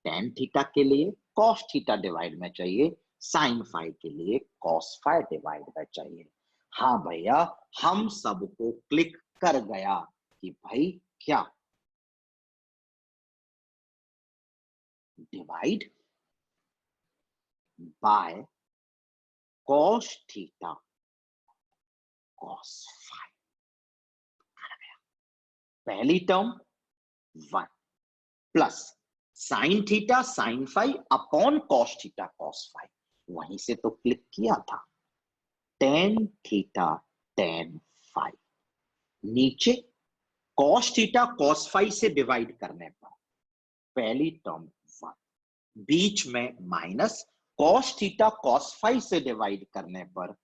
टेन थीटा के लिए कॉस थीटा डिवाइड में चाहिए, साइन फाई के लिए कॉस फाई डिवाइड में चाहिए। हाँ भैया, हम सबको क्लिक कर गया कि भाई क्या divide by cos theta cos phi. पहली term 1 plus sine theta sine phi upon cos theta cos phi, वहीं से तो क्लिक किया था। टेन थीटा टेन फाई, नीचे कॉस थीटा कॉस फाई से डिवाइड करने पर पहली टर्म 1, बीच में minus cos theta cos phi से डिवाइड करने पर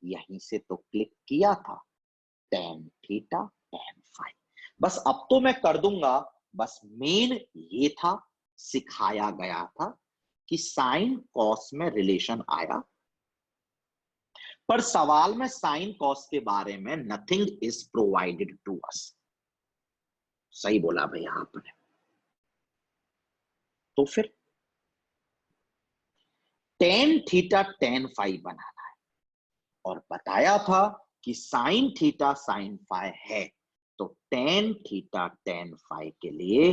यहीं से तो क्लिक किया था, टेन थीटा टेन फाई। बस अब तो मैं कर दूंगा, बस मेन ये था, सिखाया गया था कि साइन कॉस में रिलेशन आया, पर सवाल में साइन कॉस के बारे में nothing is provided to us. सही बोला भैया आपने। तो फिर टेन थीटा टेन फाई बनाना है, और बताया था कि साइन थीटा साइन फाई है, तो टेन थीटा टेन फाई के लिए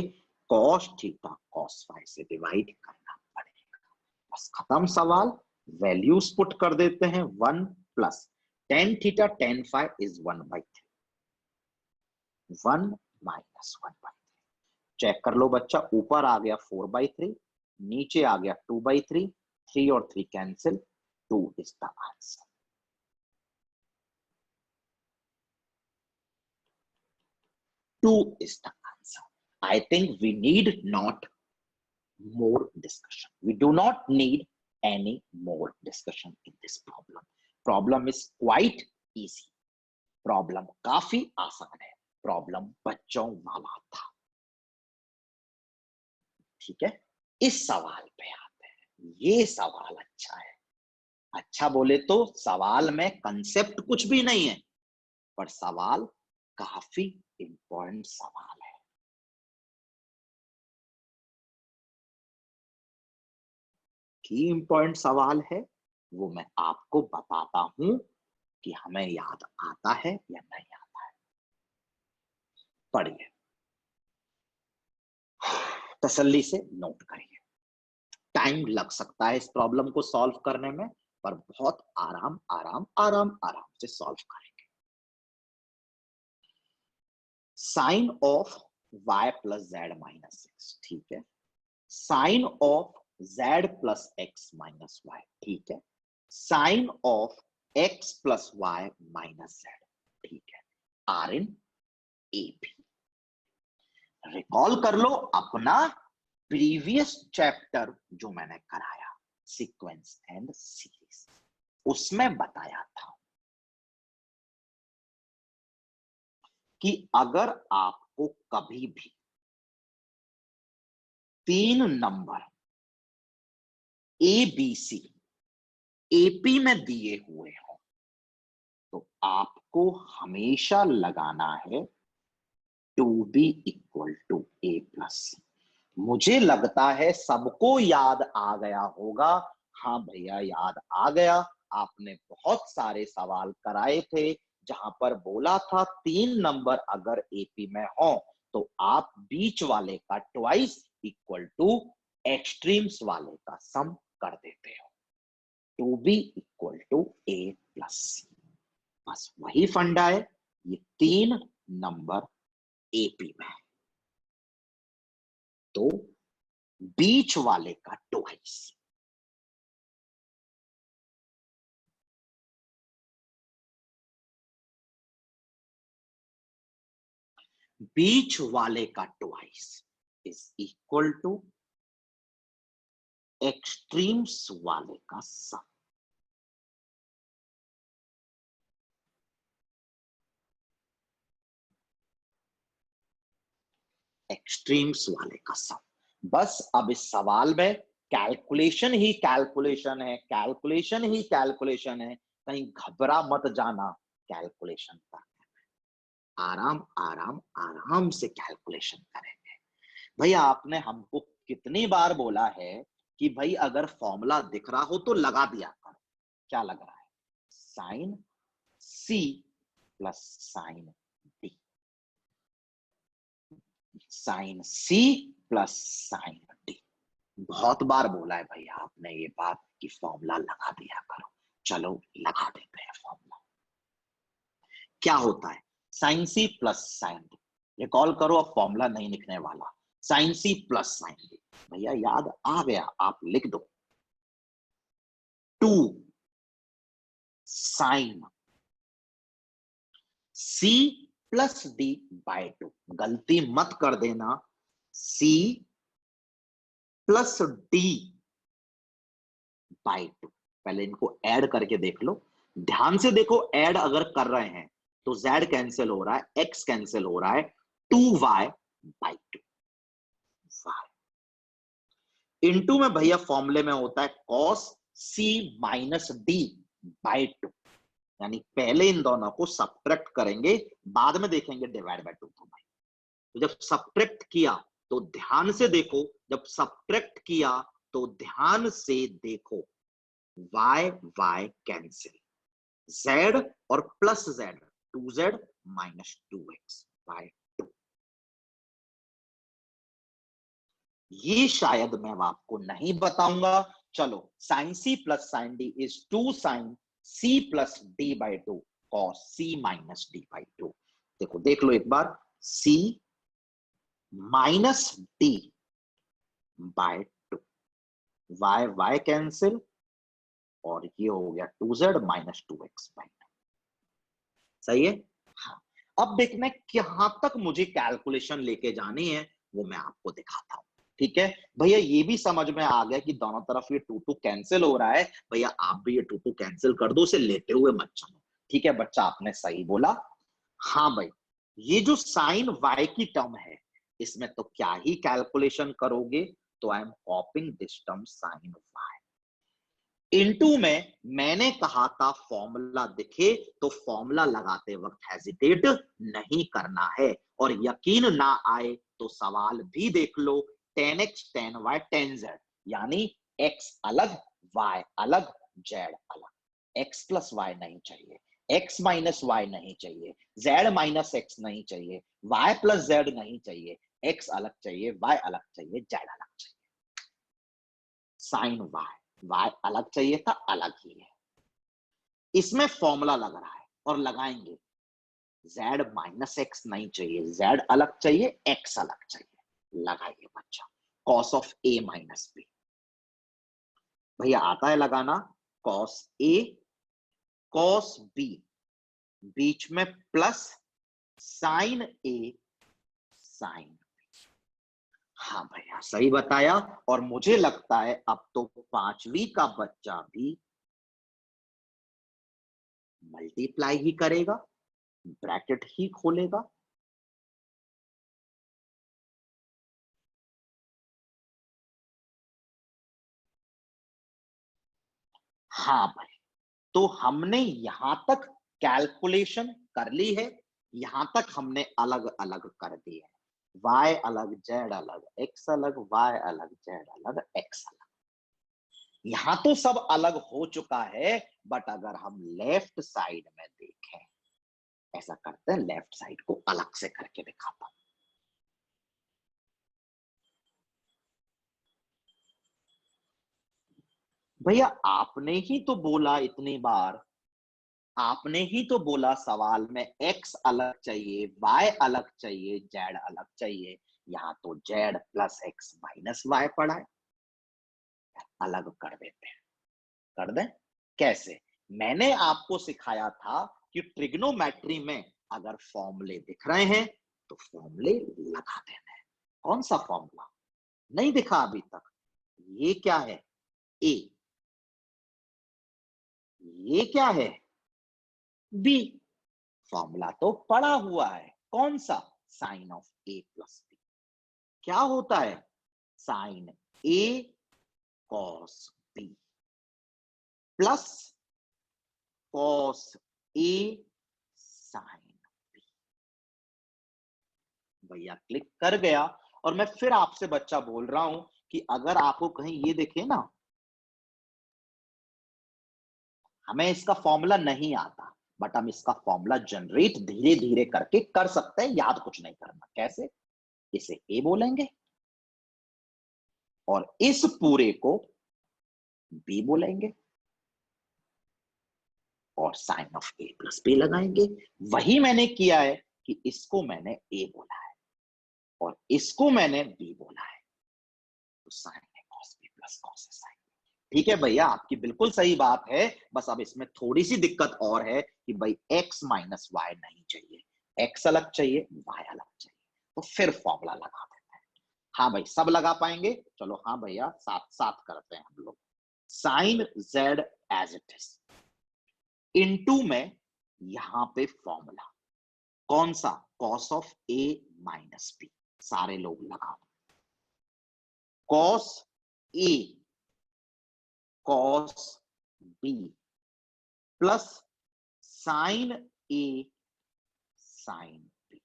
कॉस थीटा कॉस फाई से डिवाइड करना पड़ेगा। बस खत्म सवाल। वैल्यूज पुट कर देते हैं, 1 plus tan theta tan phi is 1/3, 1 minus 1/3। Check कर लो बच्चा, ऊपर आ गया 4/3, नीचे आ गया 2/3, 3 और 3 cancel, 2 is the answer. Two is the answer. I think we need not more discussion. We do not need any more discussion in this problem. Problem is quite easy. Problem काफी आसान है। Problem बच्चों वाला था। ठीक है, इस सवाल पे आते हैं। ये सवाल अच्छा है। अच्छा बोले तो सवाल में कंसेप्ट कुछ भी नहीं है, पर सवाल काफी इंपॉर्टेंट सवाल है। की इंपॉर्टेंट सवाल है, वो मैं आपको बताता हूं कि हमें याद आता है या नहीं आता है। पढ़िए, तसल्ली से नोट करिए। टाइम लग सकता है इस प्रॉब्लम को सॉल्व करने में, पर बहुत आराम आराम आराम आराम से सॉल्व करेंगे। Sine of y plus z minus x, ठीक है। Sine of z plus x minus y, ठीक है। Sine of x plus y minus z, ठीक है। आर इन ए भी। रिकॉल कर लो अपना प्रीवियस चैप्टर जो मैंने कराया सीक्वेंस एंड सीरीज, उसमें बताया था कि अगर आपको कभी भी 3 number A B C AP में दिए हुए हो तो आपको हमेशा लगाना है 2b equal to A plus. मुझे लगता है सबको याद आ गया होगा। हाँ भैया याद आ गया, आपने बहुत सारे सवाल कराए थे जहां पर बोला था 3 नंबर अगर एपी में हो तो आप बीच वाले का ट्वाइस इक्वल टू एक्सट्रीम्स वाले का सम कर देते हो, 2b equal to A plus C. बस वही फंडा है, ये 3 नंबर एपी में है तो बीच वाले का ट्वाइस। बीच वाले का twice is equal two extremes वाले का सम। एक्सट्रीम्स वाले का सम। बस अब इस सवाल में कैलकुलेशन ही कैलकुलेशन है, कैलकुलेशन ही कैलकुलेशन है, कहीं घबरा मत जाना कैलकुलेशन का। आराम आराम आराम से कैलकुलेशन करेंगे। भैया आपने हमको कितनी बार बोला है कि भाई अगर फॉर्मूला दिख रहा हो तो लगा दिया करो। क्या लग रहा है? Sine C plus sine D, sine C plus sine D. बहुत बार बोला है भैया आपने ये बात कि फॉर्मूला लगा दिया करो। चलो लगा देते हैं फॉर्मूला। क्या होता है? Sine C plus sine D. Recall करो, अब फॉर्मूला नहीं लिखने वाला। Sine C plus sine D, भैया याद आ गया, आप लिख दो 2 sine C plus D by 2। गलती मत कर देना, सी प्लस डी बाय 2। पहले इनको ऐड करके देख लो, ध्यान से देखो। ऐड अगर कर रहे हैं तो z कैंसिल हो रहा है, x कैंसिल हो रहा है, 2y बाई 2। इनटू में भैया फॉर्मूले में होता है cos c minus D by 2, यानी पहले इन दोनों को सब्ट्रैक्ट करेंगे, बाद में देखेंगे डिवाइड बाय 2। तो जब सब्ट्रैक्ट किया तो ध्यान से देखो, जब सब्ट्रैक्ट किया तो ध्यान से देखो, y y कैंसिल, z और plus z, 2z minus 2x by 2। ये शायद मैं आपको नहीं बताऊंगा। चलो, sine C plus sine D is 2 sine C plus D by 2 cos C minus D by 2। देखो देख लो एक बार, C minus D by 2, Y Y cancel और ये हो गया 2z माइनस 2x बाई 2। सही है? हाँ। अब देखना कहां तक मुझे कैलकुलेशन लेके जानी है वो मैं आपको दिखाता हूं। ठीक है भैया, ये भी समझ में आ गया कि दोनों तरफ ये 2 कैंसिल हो रहा है। भैया आप भी ये 2 कैंसिल कर दो, उसे लेते हुए मत चलो। ठीक है बच्चा, आपने सही बोला। हाँ भाई, ये जो साइन y की टर्म है इसमें तो क्या ही कैलकुलेशन करोगे, तो I am copying this term sine y। इनटू में मैंने कहा था फॉर्मूला दिखे तो फॉर्मूला लगाते वक्त हेजिटेट नहीं करना है, और यकीन ना आए तो सवाल भी देख लो, 10x 10y 10z, यानी x अलग y अलग z अलग। x प्लस वाई नहीं चाहिए, x माइनस वाई नहीं चाहिए, z माइनस x नहीं चाहिए, y प्लस z नहीं चाहिए, x अलग चाहिए, y अलग चाहिए, z अलग चाहिए। साइन y अलग चाहिए था, अलग ही है। इसमें फॉर्मूला लग रहा है और लगाएंगे, z माइनस एक्स नहीं चाहिए, z अलग चाहिए, x अलग चाहिए। लगाइए बच्चा, cos of a minus b। भैया आता है लगाना, cos a cos b, बीच में प्लस साइन a साइन। हाँ भैया सही बताया। और मुझे लगता है अब तो पांचवी का बच्चा भी मल्टीप्लाई ही करेगा, ब्रैकेट ही खोलेगा। हाँ भाई, तो हमने यहां तक कैलकुलेशन कर ली है, यहां तक हमने अलग अलग कर दी है। y अलग, z अलग, x अलग, y अलग, z अलग, x अलग। यहां तो सब अलग हो चुका है, बट अगर हम लेफ्ट साइड में देखें, ऐसा करते हैं, लेफ्ट साइड को अलग से करके दिखाता हूं। भैया आपने ही तो बोला इतनी बार, आपने ही तो बोला सवाल में x अलग चाहिए, y अलग चाहिए, z अलग चाहिए। यहाँ तो z plus x minus y पड़ा है, अलग कर देते हैं। कर दें? कैसे? मैंने आपको सिखाया था कि ट्रिग्नोमेट्री में अगर फॉर्मूले दिख रहे हैं तो फॉर्मूले लगा देना है। कौन सा फॉर्मूला? नहीं दिखा अभी तक? ये क्या है? ए। ये क्या है? बी। फॉर्मूला तो पड़ा हुआ है, कौन सा? Sine of A plus B. क्या होता है? Sine A cos B plus cos A sine B. भैया क्लिक कर गया। और मैं फिर आपसे बच्चा बोल रहा हूं कि अगर आपको कहीं ये दिखे ना, हमें इसका फॉर्मूला नहीं आता, बट हम इसका फॉर्मूला जनरेट धीरे धीरे करके कर सकते हैं, याद कुछ नहीं करना। कैसे? इसे ए बोलेंगे और इस पूरे को बी बोलेंगे और sine of A plus B लगाएंगे। वही मैंने किया है कि इसको मैंने ए बोला है और इसको मैंने बी बोला है, तो sign A cos B plus cos A sign. ठीक है भैया, आपकी बिल्कुल सही बात है। बस अब इसमें थोड़ी सी दिक्कत और है कि भाई x माइनस वाई नहीं चाहिए, x अलग चाहिए, y अलग चाहिए। तो फिर फॉर्मूला लगा देते हैं। हाँ भाई, सब लगा पाएंगे? चलो हाँ भैया, साथ साथ करते हैं हम लोग। Sine z as it is, into में यहां पे फॉर्मूला कौन सा? Cos of A minus B. सारे लोग लगाओ। कॉस ए कॉस बी प्लस साइन ए साइन बी।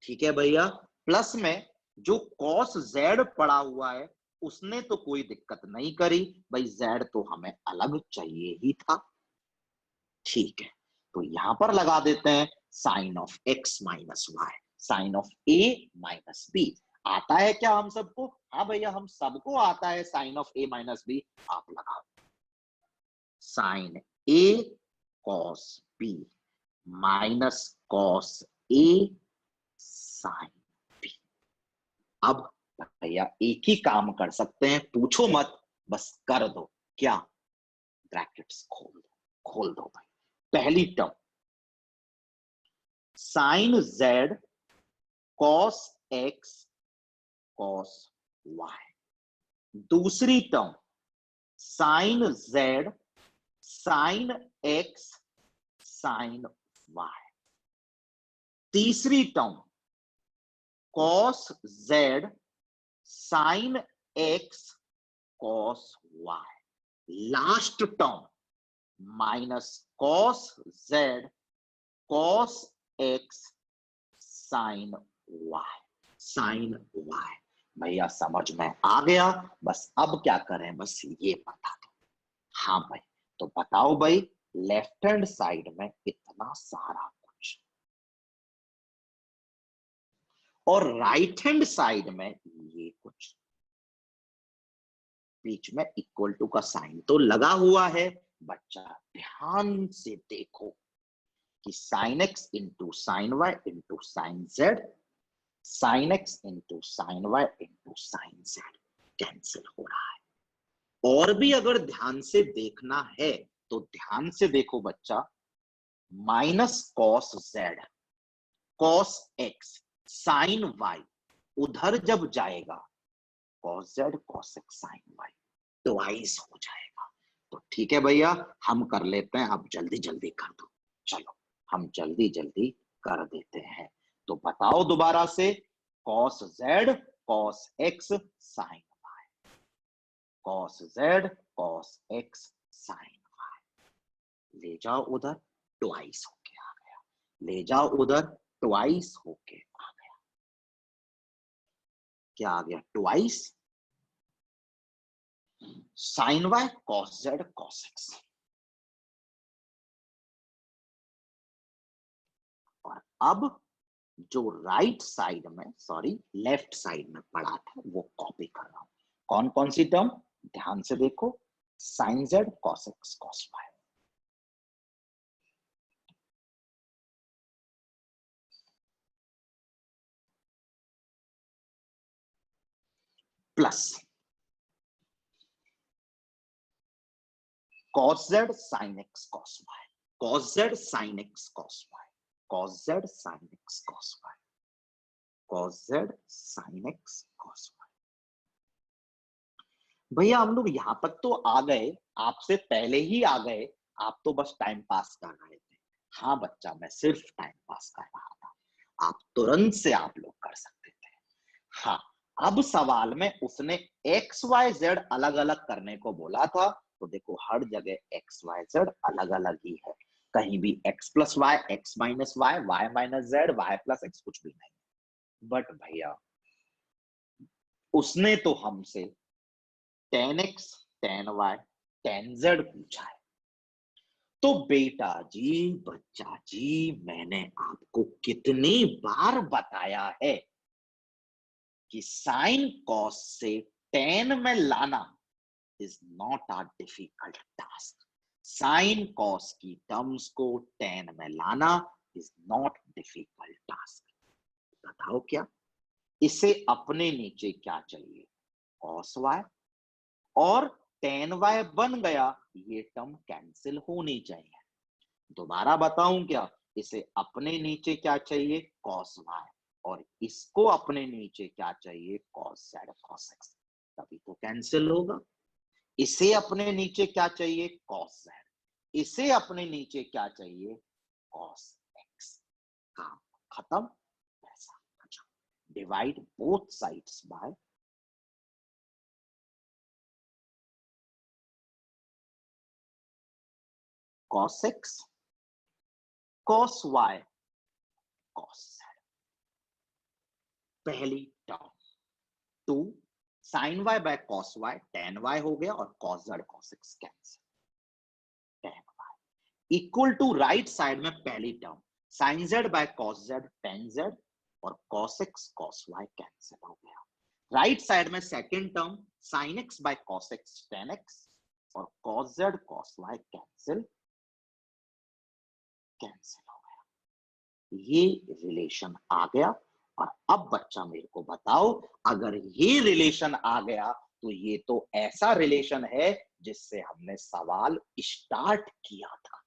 ठीक है भैया। प्लस में जो कॉस जेड पड़ा हुआ है उसने तो कोई दिक्कत नहीं करी भाई, जेड तो हमें अलग चाहिए ही था। ठीक है, तो यहां पर लगा देते हैं sine of x minus y, sine of A minus B. आता है क्या हम सबको? हाँ भैया, हम सबको आता है sine of A minus B. आप लगाओ sine A cos B minus cos A sine B. अब भैया एक ही काम कर सकते हैं, पूछो मत, बस कर दो। क्या? ब्रैकेट्स खोल दो, खोल दो भाई। पहली term sine Z cos X cos Y. दूसरी term sine Z sine X sine Y. तीसरी term cos Z sine X cos Y. Last term minus cos Z cos x sine Y, sine Y. भैया समझ में आ गया? बस अब क्या करें, बस ये बता दो। हाँ भाई, तो बताओ भाई, लेफ्ट हैंड साइड में इतना सारा कुछ और राइट हैंड साइड में ये कुछ, बीच में इक्वल टू का साइन तो लगा हुआ है। बच्चा ध्यान से देखो कि sine x into sine y into sine Z, sine x into sine y into sine z cancel हो रहा है। और भी अगर ध्यान से देखना है तो ध्यान से देखो बच्चा, minus cos Z cos x sine y उधर जब जाएगा cos z cos x sin y, twice हो जाएगा। तो ठीक है भैया, हम कर लेते हैं, अब जल्दी जल्दी कर दो। चलो हम जल्दी जल्दी कर देते हैं। तो बताओ दोबारा से, cos z cos x sin y, cos z cos x sin y, ले जाओ उधर, ट्वाइस होके आ गया, ले जाओ उधर, ट्वाइस होके आ गया। क्या आ गया? Twice sin y cos z cos x। और अब जो राइट साइड में, सॉरी लेफ्ट साइड में पड़ा था वो कॉपी कर रहा हूं। कौन कौन सी टर्म? ध्यान से देखो, sin z cos x cos y, plus cos z sin x cos y, cos z sin x cos y, cos z sin x cos y, cos z sin x cos y। भैया हम लोग यहां तक तो आ गए, आपसे पहले ही आ गए, आप तो बस टाइम पास कर रहे थे। हाँ बच्चा, मैं सिर्फ टाइम पास कर रहा था, आप तुरंत से आप लोग कर सकते थे। हाँ, अब सवाल में उसने एक्स वाई जेड अलग अलग करने को बोला था, तो देखो हर जगह एक्स वाई जेड अलग अलग ही है, कहीं भी x plus y, x minus y, y minus z, y plus x, कुछ भी नहीं। बट भैया उसने तो हमसे tan x tan y tan z पूछा है। तो बेटा जी, बच्चा जी, मैंने आपको कितनी बार बताया है कि साइन कॉस से tan में लाना is not a difficult task. Sine cos की टर्म्स को tan में लाना इज नॉट डिफिकल्ट टास्क। बताओ क्या? इसे अपने नीचे क्या चाहिए? cos y, और tan y बन गया, ये टर्म कैंसिल होनी चाहिए। दोबारा बताऊं क्या? इसे अपने नीचे क्या चाहिए? cos y, और इसको अपने नीचे क्या चाहिए? cos z cos x, तभी तो कैंसिल होगा। इसे अपने नीचे क्या चाहिए? cos z, इसे अपने नीचे क्या चाहिए? cos x। काम खत्म, पैसा बचा। Divide both sides by cos x cos y cos z। पहली term 2 sin y by cos y, tan y हो गया, और cos z cos x cancel, tan y equal to right side में पहली term sin z by cos z tan z, और cos x cos y cancel हो गया। Right side में second term sin x by cos x tan x, और cos z cos y cancel cancel हो गया। ये रिलेशन आ गया। और अब बच्चा मेरे को बताओ, अगर ये रिलेशन आ गया तो ये तो ऐसा रिलेशन है जिससे हमने सवाल स्टार्ट किया था।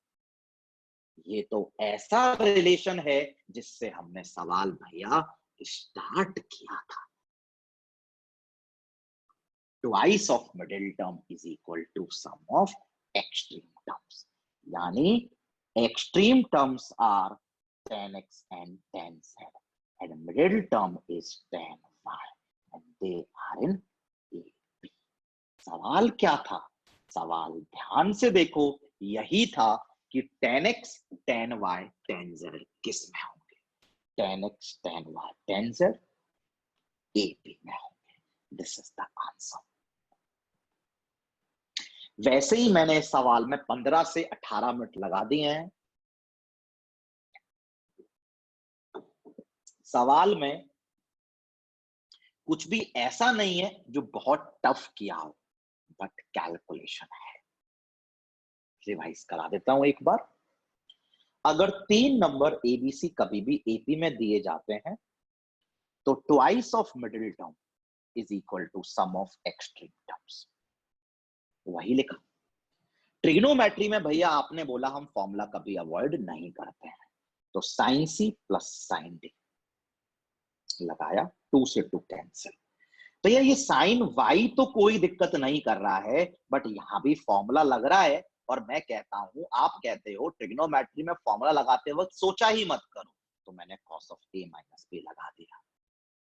ये तो ऐसा रिलेशन है जिससे हमने सवाल भैया स्टार्ट किया था। Twice of middle term is equal to sum of extreme terms, यानी extreme terms are tan x and tan z, and middle term is tan y, and they are in A, B। सवाल क्या था? सवाल ध्यान से देखो, यही था कि tan x tan y tan z किस में होंगे? tan x tan y tan z A, B में होंगे। This is the answer. वैसे ही मैंने इस सवाल में 15 से 18 मिनट लगा दिए हैं। सवाल में कुछ भी ऐसा नहीं है जो बहुत टफ किया हो, बट कैलकुलेशन है। रिवाइज करा देता हूं एक बार। अगर 3 नंबर एबीसी कभी भी एपी में दिए जाते हैं तो twice of middle term is equal to sum of extreme terms. वही लिखा। ट्रिग्नोमेट्री में भैया आपने बोला हम फॉर्मूला कभी अवॉइड नहीं करते हैं, तो sine C plus sine D लगाया, 2 से 2 कैंसिल। तो ये साइन वाई तो कोई दिक्कत नहीं कर रहा है, बट यहां भी फॉर्मूला लग रहा है। और मैं कहता हूं, आप कहते हो ट्रिग्नोमेट्री में फॉर्मूला लगाते वक्त सोचा ही मत करो, तो मैंने cos of A minus B लगा दिया।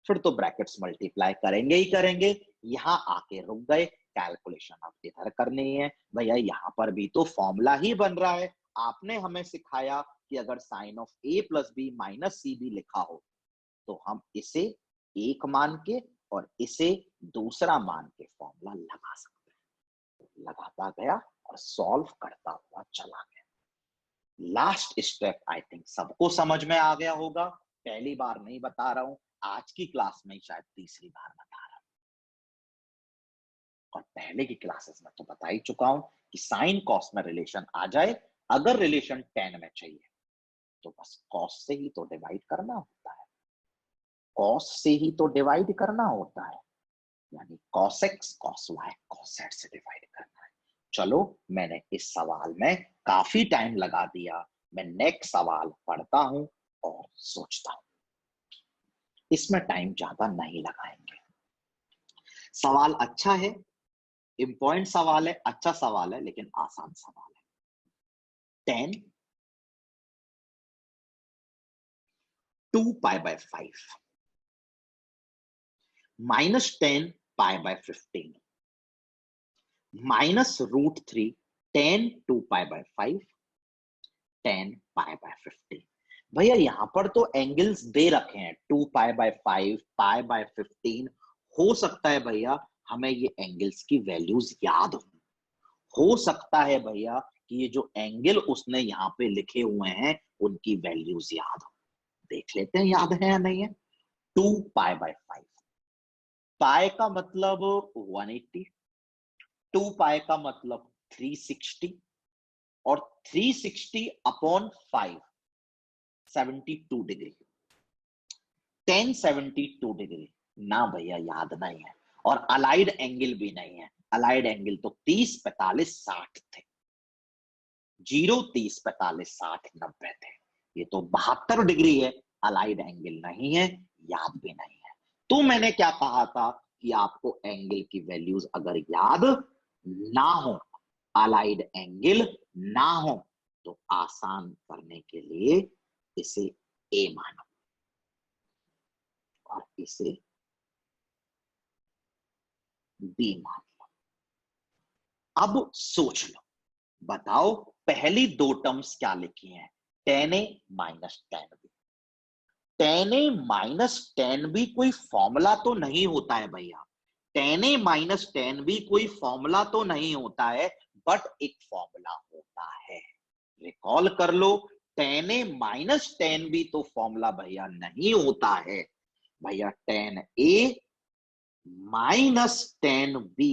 फिर तो ब्रैकेट्स मल्टीप्लाई करेंगे ही करेंगे। यहां आके रुक गए, कैलकुलेशन अब इधर करनी है। भैया यहाँ पर भी तो फॉर्मूला ही बन रहा है। आपने हमें सिखाया कि अगर sine of A plus B minus C B लिखा हो तो हम इसे एक मान के और इसे दूसरा मान के फॉर्मूला लगा सकते हैं। लगाता गया और सॉल्व करता हुआ चला गया। लास्ट स्टेप आई थिंक सबको समझ में आ गया होगा। पहली बार नहीं बता रहा हूं, आज की क्लास में शायद तीसरी बार बता रहा हूं। और पहले की क्लासेस में तो बता ही चुका हूं कि साइन कॉस में रिलेशन आ जाए, अगर रिलेशन टेन में चाहिए तो बस कॉस से ही तो डिवाइड करना होता है, कॉस से ही तो डिवाइड करना होता है, यानी cos x cos y cos z से डिवाइड करना है। चलो, मैंने इस सवाल में काफी टाइम लगा दिया। मैं नेक्स्ट सवाल पढ़ता हूं और सोचता हूं। इसमें टाइम ज्यादा नहीं लगाएंगे। सवाल अच्छा है, इंपॉर्टेंट सवाल है, अच्छा सवाल है, लेकिन आसान सवाल है। 10 2 pi by 5 minus 10 pi by 15 minus root 3 10 2 pi by 5 10 pi by 15। भैया यहाँ पर तो एंगल्स दे रखे हैं 2 पाई बाय 5 पाई बाय 15। हो सकता है भैया हमें ये एंगल्स की वैल्यूज याद हो सकता है भैया कि ये जो एंगल उसने यहाँ पे लिखे हुए हैं उनकी वैल्यूज याद हो। देख लेते हैं याद है या नहीं है। 2 पाई बाय 5, पाई का मतलब 180, 2 पाई का मतलब 360 और 360 अपॉन 5 72 डिग्री, 1072 डिग्री ना भैया याद नहीं है। और अलाइड एंगल भी नहीं है। अलाइड एंगल तो 30 45 60 थे, 0 30 45 60 90 थे। ये तो 72 डिग्री है। अलाइड एंगल नहीं है, याद भी नहीं है। तो मैंने क्या कहा था कि आपको एंगल की वैल्यूज अगर याद ना हो, अलाइड एंगल ना हो, तो आसान करने के लिए इसे ए मानो और इसे बी मान लो। अब सोच लो, बताओ पहली दो टर्म्स क्या लिखी हैं? Ten A minus tan B. Ten A minus tan B कोई फॉर्मूला तो नहीं होता है भैया। Ten A minus tan B कोई फॉर्मूला तो नहीं होता है, बट एक फॉर्मूला होता है। रिकॉल कर लो, tan A minus tan B तो फॉर्मूला भैया नहीं होता है। भैया ten A minus tan B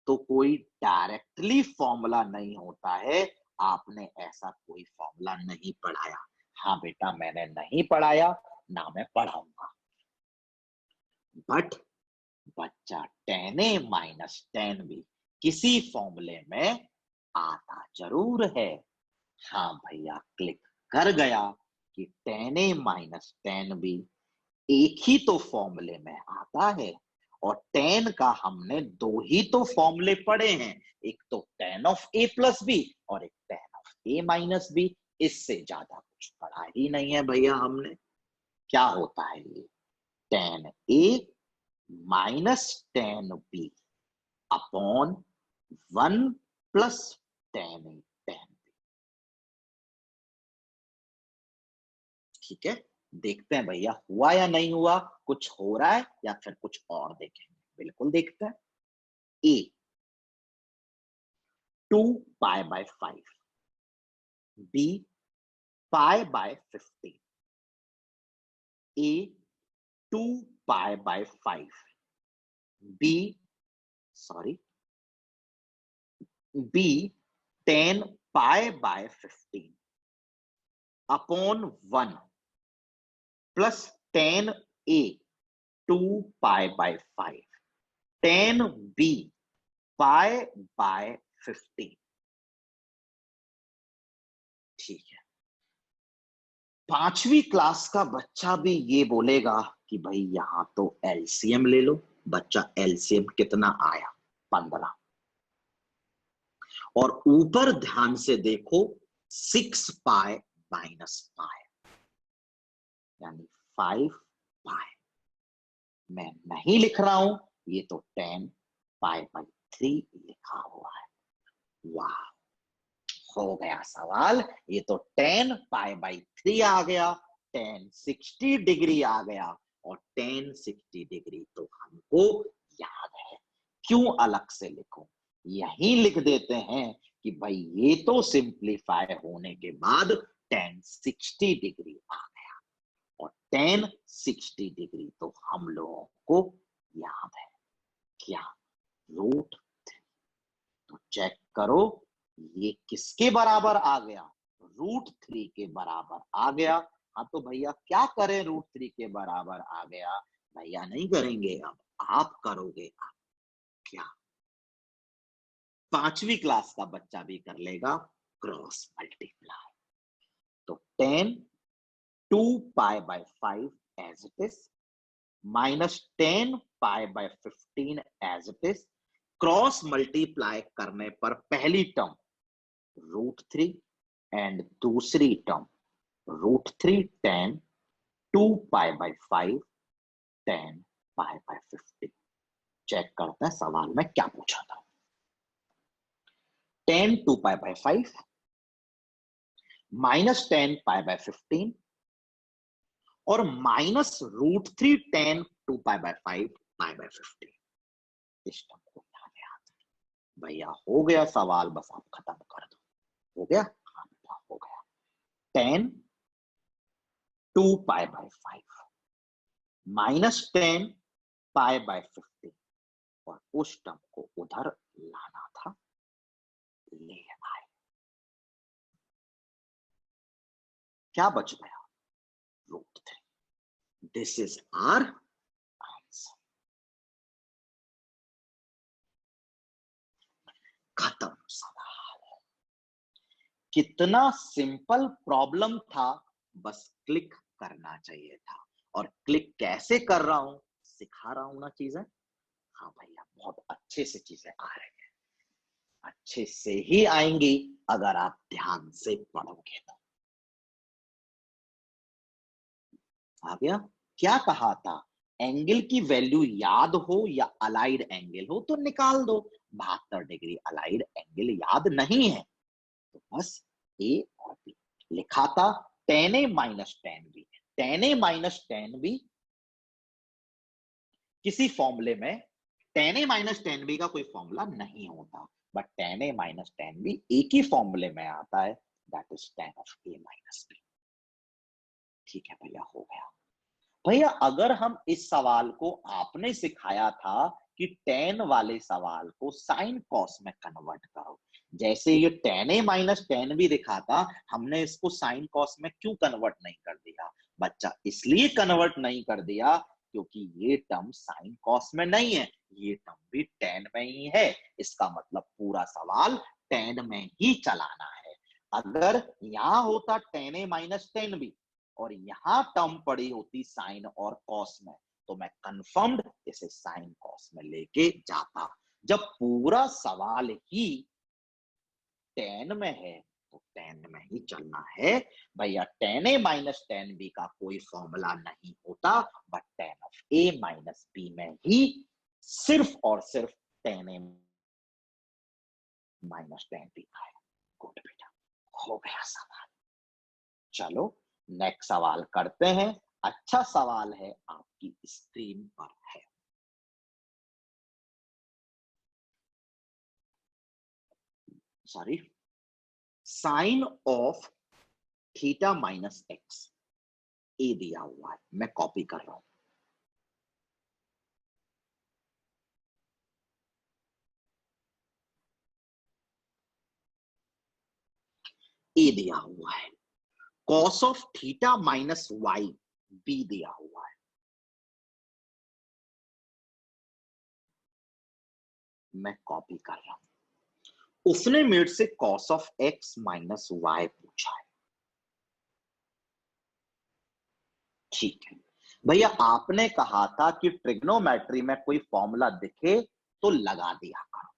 तो कोई डायरेक्टली फॉर्मूला नहीं होता है। आपने ऐसा कोई फॉर्मूला नहीं पढ़ाया। हाँ बेटा, मैंने नहीं पढ़ाया, ना मैं पढ़ाऊंगा। बट बच्चा ten A minus tan B किसी फॉर्मूले में आता जरूर है। हाँ भैया, क्लिक कर गया कि ten A minus tan B एक ही तो फॉर्मूले में आता है। और टेन का हमने दो ही तो फॉर्मूले पढ़े हैं, एक तो ten of A plus b और एक ten of A minus b. इससे ज्यादा कुछ पढ़ा ही नहीं है भैया हमने। क्या होता है ये? Tan A minus tan B upon 1 plus tan A tan B. ठीक है, देखते हैं भैया हुआ या नहीं हुआ, कुछ हो रहा है या फिर कुछ और देखेंगे। बिल्कुल देखते हैं। A 2 pi by 5, b pi by 15, a 2 pi by 5, b sorry b 10 pi by 15 upon 1 plus 10 a 2 pi by 5, 10 b pi by 15। ठीक है, पांचवी क्लास का बच्चा भी ये बोलेगा कि भाई यहां तो एलसीएम ले लो। बच्चा एलसीएम कितना आया? 15। और ऊपर ध्यान से देखो 6 पाई माइनस पाई यानी 5 पाई। मैं नहीं लिख रहा हूं, ये तो 10 पाई बाई 3 लिखा हुआ है। वाह, हो गया सवाल। ये तो 10 पाई बाई 3 आ गया, 10 60 डिग्री आ गया, और 10 60 डिग्री तो हमको याद है। क्यों अलग से लिखो, यही लिख देते हैं कि भाई ये तो सिंप्लीफाई होने के बाद 10 60 डिग्री आ गया, और 10 60 डिग्री तो हम लोगों को याद है क्या? √3। तो चेक करो ये किसके बराबर आ गया? √3 के बराबर आ गया। हाँ तो भैया क्या करें, √3 के बराबर आ गया? भैया नहीं करेंगे, अब आप करोगे। आप क्या? 5वीं क्लास का बच्चा भी कर लेगा, क्रॉस मल्टीप्लाई। तो 10 2 pi by 5 as it is, minus 10 pi by 15 as it is. Cross multiply करने पर पहली टर्म √3 एंड दूसरी term √3 10 2 pi by 5 10 pi by 15। Check करते हैं सवाल में क्या पूछा था। 10 2 pi by 5 minus 10 pi by 15 और minus √3 10 2 pi by 5 pi by 15। इस टर्म को यहाँ ले आते हैं। भैया हो गया सवाल, बस आप खत्म कर दो। हो गया? हाँ बेटा हो गया। 10 2 pi by 5 minus 10 pi by 15, और उस टर्म को उधर लाना था, ले आए। क्या बच गया? √3। This is our answer. खत्म सवाल। कितना सिंपल प्रॉब्लम था, बस क्लिक करना चाहिए था। और क्लिक कैसे कर रहा हूं, सिखा रहा हूं ना चीजें। हाँ भैया बहुत अच्छे से चीजें आ रही हैं, अच्छे से ही आएंगी अगर आप ध्यान से पढ़ोगे तो। आ गया? क्या कहा था? एंगल की वैल्यू याद हो या अलाइड एंगल हो तो निकाल दो। 72 डिग्री अलाइड एंगल याद नहीं है तो बस ए और बी लिखा था। tan A minus tan B, tan A minus tan B किसी फॉर्मूले में tan A minus tan B का कोई फॉर्मूला नहीं होता, but tan A minus tan B एक ही फॉर्मूले में आता है, that is tan of A minus B। ठीक है भैया, हो गया। भैया अगर हम इस सवाल को, आपने सिखाया था कि tan वाले सवाल को sin cos में कन्वर्ट करो, जैसे ये tan A minus tan B दिखा था, हमने इसको sin cos में क्यों कन्वर्ट नहीं कर दिया? बच्चा इसलिए कन्वर्ट नहीं कर दिया क्योंकि ये टर्म sin cos में नहीं है, ये टर्म भी tan में ही है। इसका मतलब पूरा सवाल tan में ही चलाना है। अगर यहां होता tan A minus tan B और यहां टर्म पड़ी होती साइन और कॉस में, तो मैं कंफर्म्ड इसे साइन कॉस में लेके जाता। जब पूरा सवाल ही tan में है तो tan में ही चलना है भैया। tan A minus tan B का कोई फॉर्मूला नहीं होता, but tan of A minus B में ही सिर्फ और सिर्फ tan A minus tan B का है। गुड बेटा, हो गया सवाल। चलो नेक्स्ट सवाल करते हैं। अच्छा सवाल है, आपकी स्क्रीन पर है। Sorry, sine of theta minus X A दिया हुआ है, मैं कॉपी कर रहा हूं। ए दिया हुआ है, cos of theta minus y b दिया हुआ है। मैं कॉपी कर रहा हूं। उसने मेरे से cos of x minus y पूछा है। ठीक है, भैया आपने कहा था कि ट्रिग्नोमेट्री में कोई फॉर्मूला दिखे तो लगा दिया करो।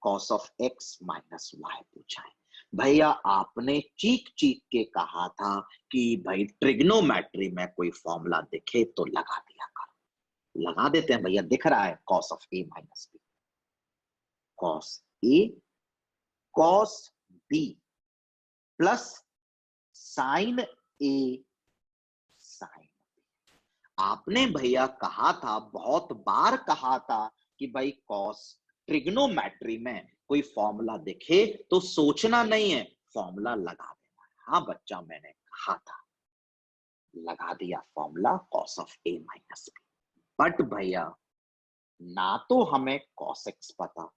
Cos of x minus y पूछा है। भैया आपने चीख चीख के कहा था कि भाई ट्रिग्नोमेट्री में कोई फॉर्मूला दिखे तो लगा दिया करो। लगा देते हैं भैया, दिख रहा है cos of A minus B, cos A cos B plus sine A sine. आपने भैया कहा था, बहुत बार कहा था कि भाई कॉस ट्रिग्नोमेट्री में कोई फॉर्मूला दिखे तो सोचना नहीं है, फॉर्मूला लगा देना है। हाँ बच्चा, मैंने कहा था, लगा दिया formula cos of A minus b. But भैया ना तो हमें कॉस एक्स पता,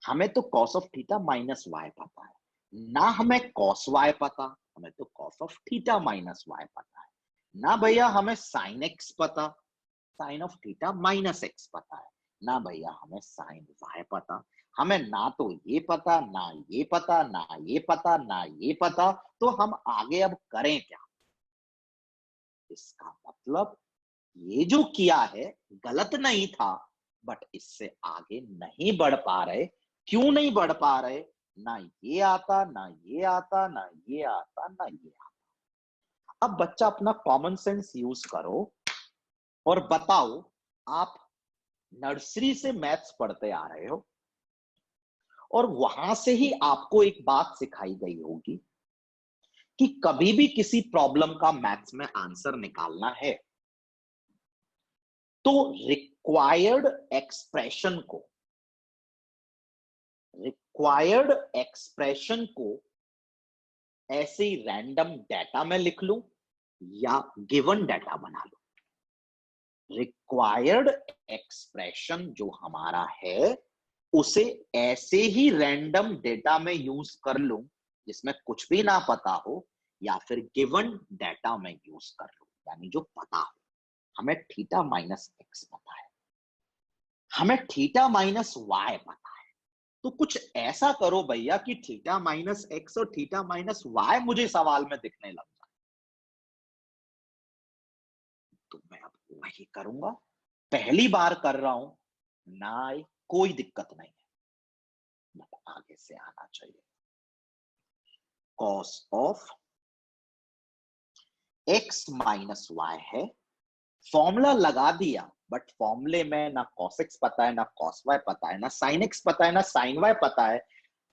हमें तो cos of theta minus y पता है, ना हमें कॉस वाई पता, हमें तो cos of theta minus y पता है, ना भैया हमें साइन एक्स पता, sine of theta minus x पता है, ना भैया हमें साइन वाई पता। हमें ना तो ये पता, ना ये पता, ना ये पता, ना ये पता, तो हम आगे अब करें क्या? इसका मतलब ये जो किया है गलत नहीं था, बट इससे आगे नहीं बढ़ पा रहे। क्यों नहीं बढ़ पा रहे? ना ये आता, ना ये आता, ना ये आता, ना ये आता। अब बच्चा अपना कॉमन सेंस यूज करो और बताओ, आप नर्सरी से मैथ्स पढ़ते आ रहे हो और वहां से ही आपको एक बात सिखाई गई होगी कि कभी भी किसी प्रॉब्लम का मैथ्स में आंसर निकालना है तो रिक्वायर्ड एक्सप्रेशन को ऐसे ही रैंडम डेटा में लिख लूं या गिवन डेटा बना लूं। रिक्वायर्ड एक्सप्रेशन जो हमारा है उसे ऐसे ही रैंडम डेटा में यूज कर लूं जिसमें कुछ भी ना पता हो, या फिर गिवन डेटा में यूज कर लूं यानी जो पता हो। हमें थीटा माइनस एक्स पता है, हमें थीटा माइनस वाई पता है, तो कुछ ऐसा करो भैया कि थीटा माइनस एक्स और थीटा माइनस वाई मुझे सवाल में दिखने लग जाए। तो मैं अब वही करूंगा, पहली बार कर रहा हूं ना, कोई दिक्कत नहीं है, बट आगे से आना चाहिए। Cos of x minus y है, फॉर्मूला लगा दिया, बट फॉर्मूले में ना कॉस एक्स पता है, ना कॉस वाई पता है, ना साइन एक्स पता है, ना साइन वाई पता है।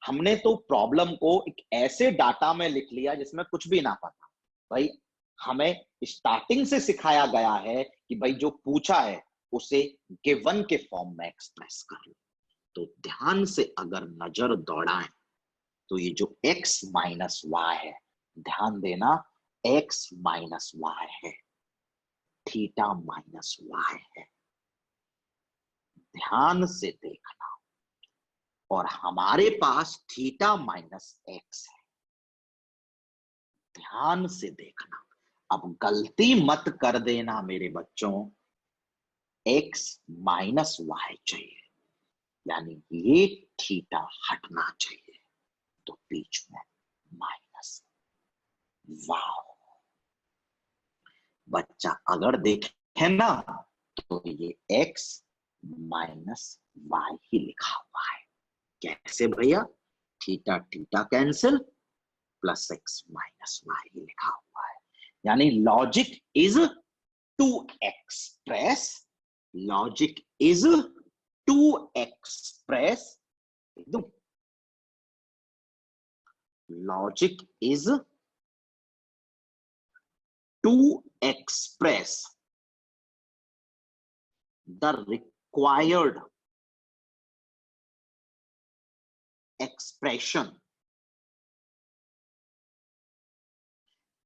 हमने तो प्रॉब्लम को एक ऐसे डाटा में लिख लिया जिसमें कुछ भी ना पता। भाई हमें स्टार्टिंग से सिखाया गया है कि भाई जो पूछा है उसे गिवन के फॉर्म में एक्सप्रेस कर लो। तो ध्यान से अगर नजर दौड़ाएं तो ये जो x माइनस वाई है, ध्यान देना, x माइनस वाई है, थीटा माइनस वाई है, ध्यान से देखना। और हमारे पास थीटा माइनस एक्स है, ध्यान से देखना। अब गलती मत कर देना मेरे बच्चों, x माइनस वाई चाहिए, यानी ये थीटा हटना चाहिए, तो बीच में माइनस। वाह बच्चा, अगर देखे ना तो ये x माइनस वाई ही लिखा हुआ है। कैसे भैया? Theta theta cancel, plus x minus y ही लिखा हुआ है। यानी logic is to express, logic is to express, logic is to express the required expression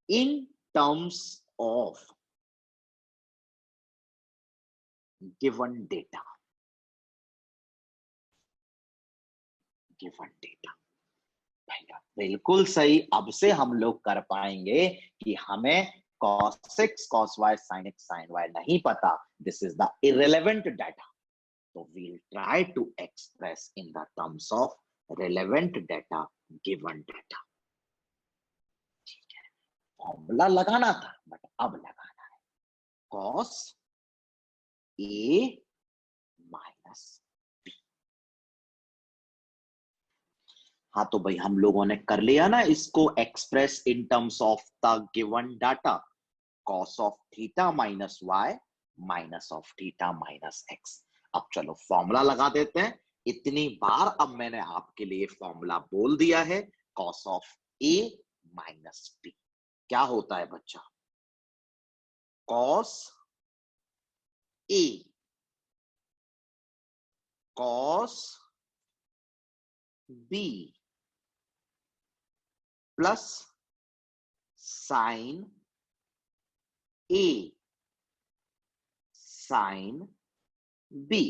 in terms of given data, given data। भैया बिल्कुल सही। अब से हम लोग कर पाएंगे कि हमें cos x cos y sin x sin y नहीं पता, this is the irrelevant data, so we'll try to express in the terms of relevant data, given data। ठीक है, फॉर्मूला लगाना था बट अब लगाना है। Cos A minus B. हाँ तो भाई हम लोगों ने कर लिया ना इसको express in terms of the given data, cos of theta minus y minus of theta minus x. अब चलो फॉर्मूला लगा देते हैं। इतनी बार अब मैंने आपके लिए फॉर्मूला बोल दिया है, cos of A minus B क्या होता है बच्चा, कॉस ए कॉस बी प्लस साइन ए साइन बी।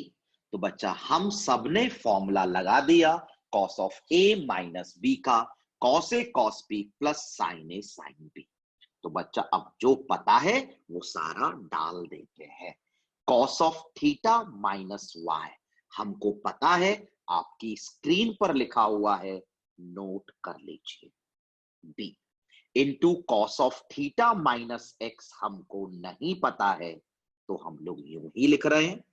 तो बच्चा हम सबने फॉर्मूला लगा दिया cos of A minus B का, कॉस ए कॉस बी प्लस साइन ए साइन बी। तो बच्चा अब जो पता है वो सारा डाल देते हैं। Cos of theta minus y हमको पता है, आपकी स्क्रीन पर लिखा हुआ है, नोट कर लीजिए। B into cos of theta minus x हमको नहीं पता है, तो हम लोग यूं ही लिख रहे हैं,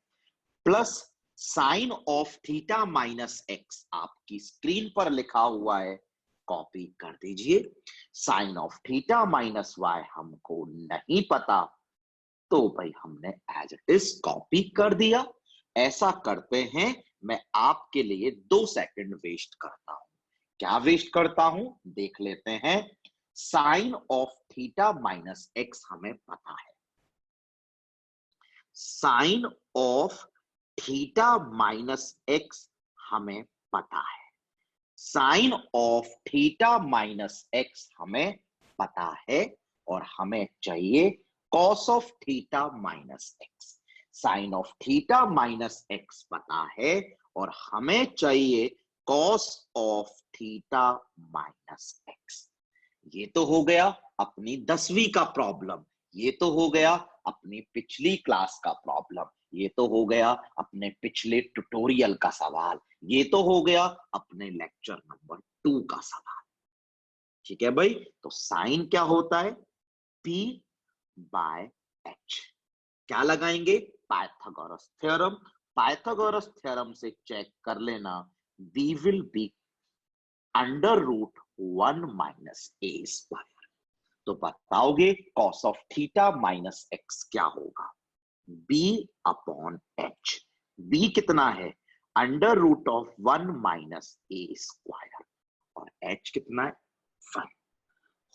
plus sine of theta minus x आपकी स्क्रीन पर लिखा हुआ है, कॉपी कर दीजिए। Sine of theta minus y हमको नहीं पता, तो भाई हमने एज इट इज कॉपी कर दिया। ऐसा करते हैं, मैं आपके लिए 2 सेकंड वेस्ट करता हूं। क्या वेस्ट करता हूं देख लेते हैं। Sine of theta minus x हमें पता है, sine of theta minus x हमें पता है, sine of theta minus x हमें पता है, और हमें चाहिए cos of theta minus x. Sine of theta minus x पता है और हमें चाहिए cos of theta minus x. ये तो हो गया अपनी 10वीं का प्रॉब्लम, ये तो हो गया अपनी पिछली क्लास का प्रॉब्लम, ये तो हो गया अपने पिछले ट्यूटोरियल का सवाल, ये तो हो गया अपने लेक्चर नंबर 2 का सवाल। ठीक है भाई, तो साइन क्या होता है, P बाय H। क्या लगाएंगे, पाइथागोरस थ्योरम। पाइथागोरस थ्योरम से चेक कर लेना, V will be under root 1 minus a square. तो बताओगे cos of theta minus x क्या होगा, B अपॉन H। B कितना है, under root of 1 minus a square, और H कितना है, 1।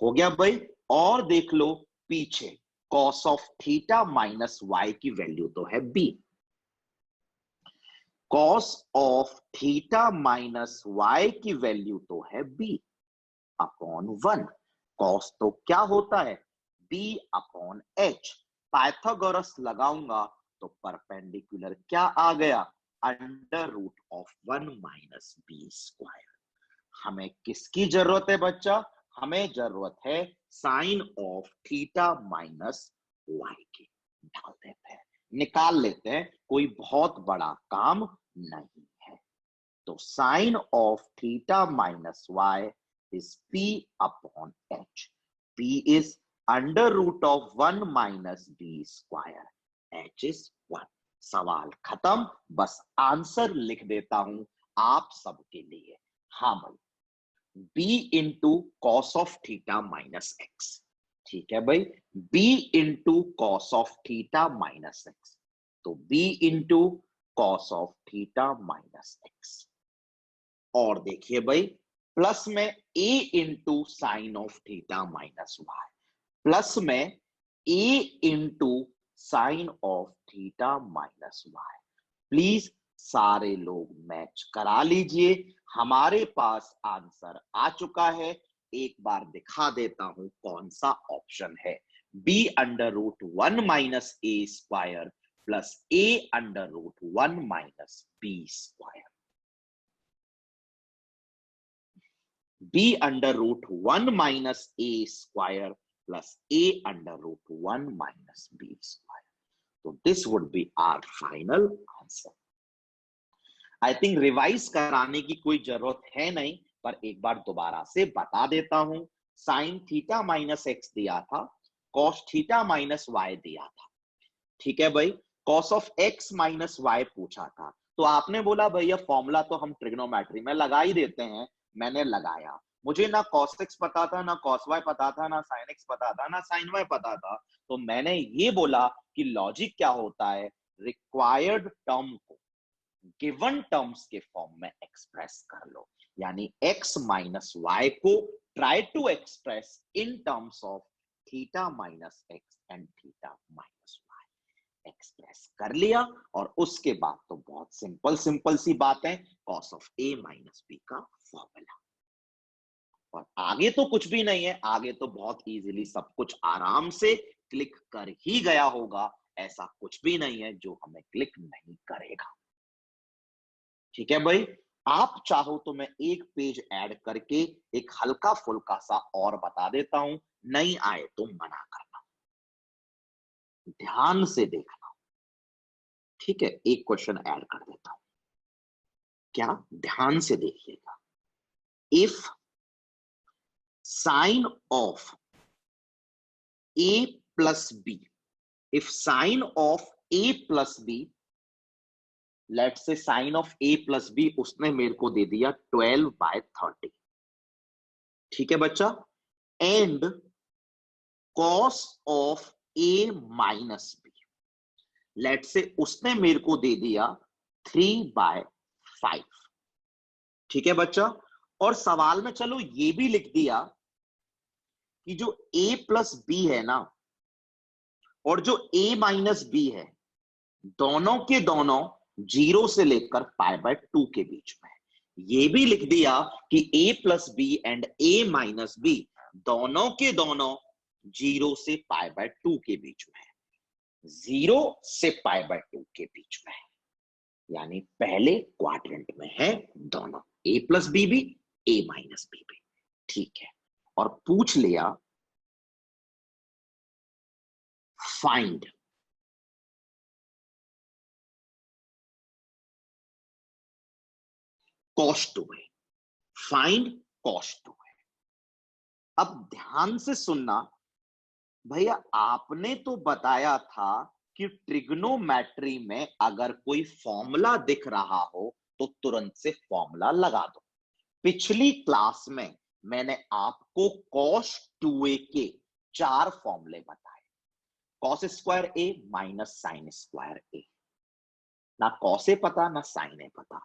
हो गया भाई। और देख लो पीछे, cos of theta minus y की वैल्यू तो है B, cos of theta minus y की वैल्यू तो है B अपॉन 1। कॉस तो क्या होता है, B अपॉन H। पाइथागोरस लगाऊंगा तो परपेंडिकुलर क्या आ गया, under root of 1 minus B square. हमें किसकी जरूरत है बच्चा, हमें जरूरत है sine of theta minus y की। डाल देते हैं, निकाल लेते हैं, कोई बहुत बड़ा काम नहीं है। तो sine of theta minus y is P upon H. P is under root of 1 minus B square. H is 1. सवाल खत्म, बस आंसर लिख देता हूं आप सबके लिए। हाँ भाई, B into cos of theta minus x. ठीक है भाई, B into cos of theta minus x, तो B into cos of theta minus x. और देखिए भाई, प्लस में a into sine of theta minus y, plus में a into sine of theta minus y. Please सारे लोग match करा लीजिए, हमारे पास आंसर आ चुका है। एक बार दिखा देता हूं कौन सा ऑप्शन है, b under root 1 minus a square plus a under root 1 minus B square. b under root 1 minus a square plus a under root 1 minus b square. So this would be our final answer. I think revise कराने की कोई जरूरत है नहीं, पर एक बार दोबारा से बता देता हूं। साइन थीटा माइनस एक्स दिया था, कॉस थीटा माइनस वाई दिया था, ठीक है भाई, cos of x minus y पूछा था, तो आपने बोला भैया फॉर्मूला तो हम ट्रिग्नोमेट्री में लगा ही देते हैं, मैंने लगाया। मुझे ना कॉस एक्स पता था, ना कॉस वाई पता था, ना साइन एक्स पता था, ना साइन वाई पता था, तो मैंने ये बोला कि लॉजिक क्या होता है, रिक्वायर्ड टर्म को गिवन टर्म्स के फॉर्म में एक्सप्रेस कर लो, यानी x माइनस वाई को try to express in terms of theta minus x and theta minus y, express कर लिया। और उसके बाद तो बहुत सिंपल सिंपल सी बात है, cos of a minus b का फॉर्मूला, और आगे तो कुछ भी नहीं है, आगे तो बहुत इजीली सब कुछ आराम से क्लिक कर ही गया होगा, ऐसा कुछ भी नहीं है जो हमें क्लिक नहीं करेगा। ठीक है भाई, आप चाहो तो मैं एक पेज ऐड करके एक हल्का फुल्का सा और बता देता हूं, नहीं आए तो मना करना, ध्यान से देखना। ठीक है, एक क्वेश्चन ऐड कर देता हूं, क्या, ध्यान से देखिएगा। If sine of a plus B, if sine of a plus B, let से sine of a plus B उसने मेरे को दे दिया 12/30, ठीक है बच्चा, and cos of a minus B, let से उसने मेरे को दे दिया 3/5, ठीक है बच्चा। और सवाल में चलो ये भी लिख दिया कि जो a प्लस बी है ना और जो a माइनस बी है, दोनों के दोनों 0 से लेकर π/2 के बीच में, ये भी लिख दिया कि a plus b and a minus b दोनों के दोनों 0 से π/2 के बीच में, 0 से π/2 के बीच में, यानी पहले क्वाड्रेंट में है दोनों, a प्लस बी भी a माइनस बी भी, ठीक है। और पूछ लिया find cos 2a, find cos 2a। अब ध्यान से सुनना भैया, आपने तो बताया था कि ट्रिग्नोमेट्री में अगर कोई फॉर्मूला दिख रहा हो तो तुरंत से फॉर्मूला लगा दो। पिछली क्लास में मैंने आपको cos 2a के 4 फॉर्मूले बताए, cos square a minus sine square a, ना cos ए पता ना साइन ए पता,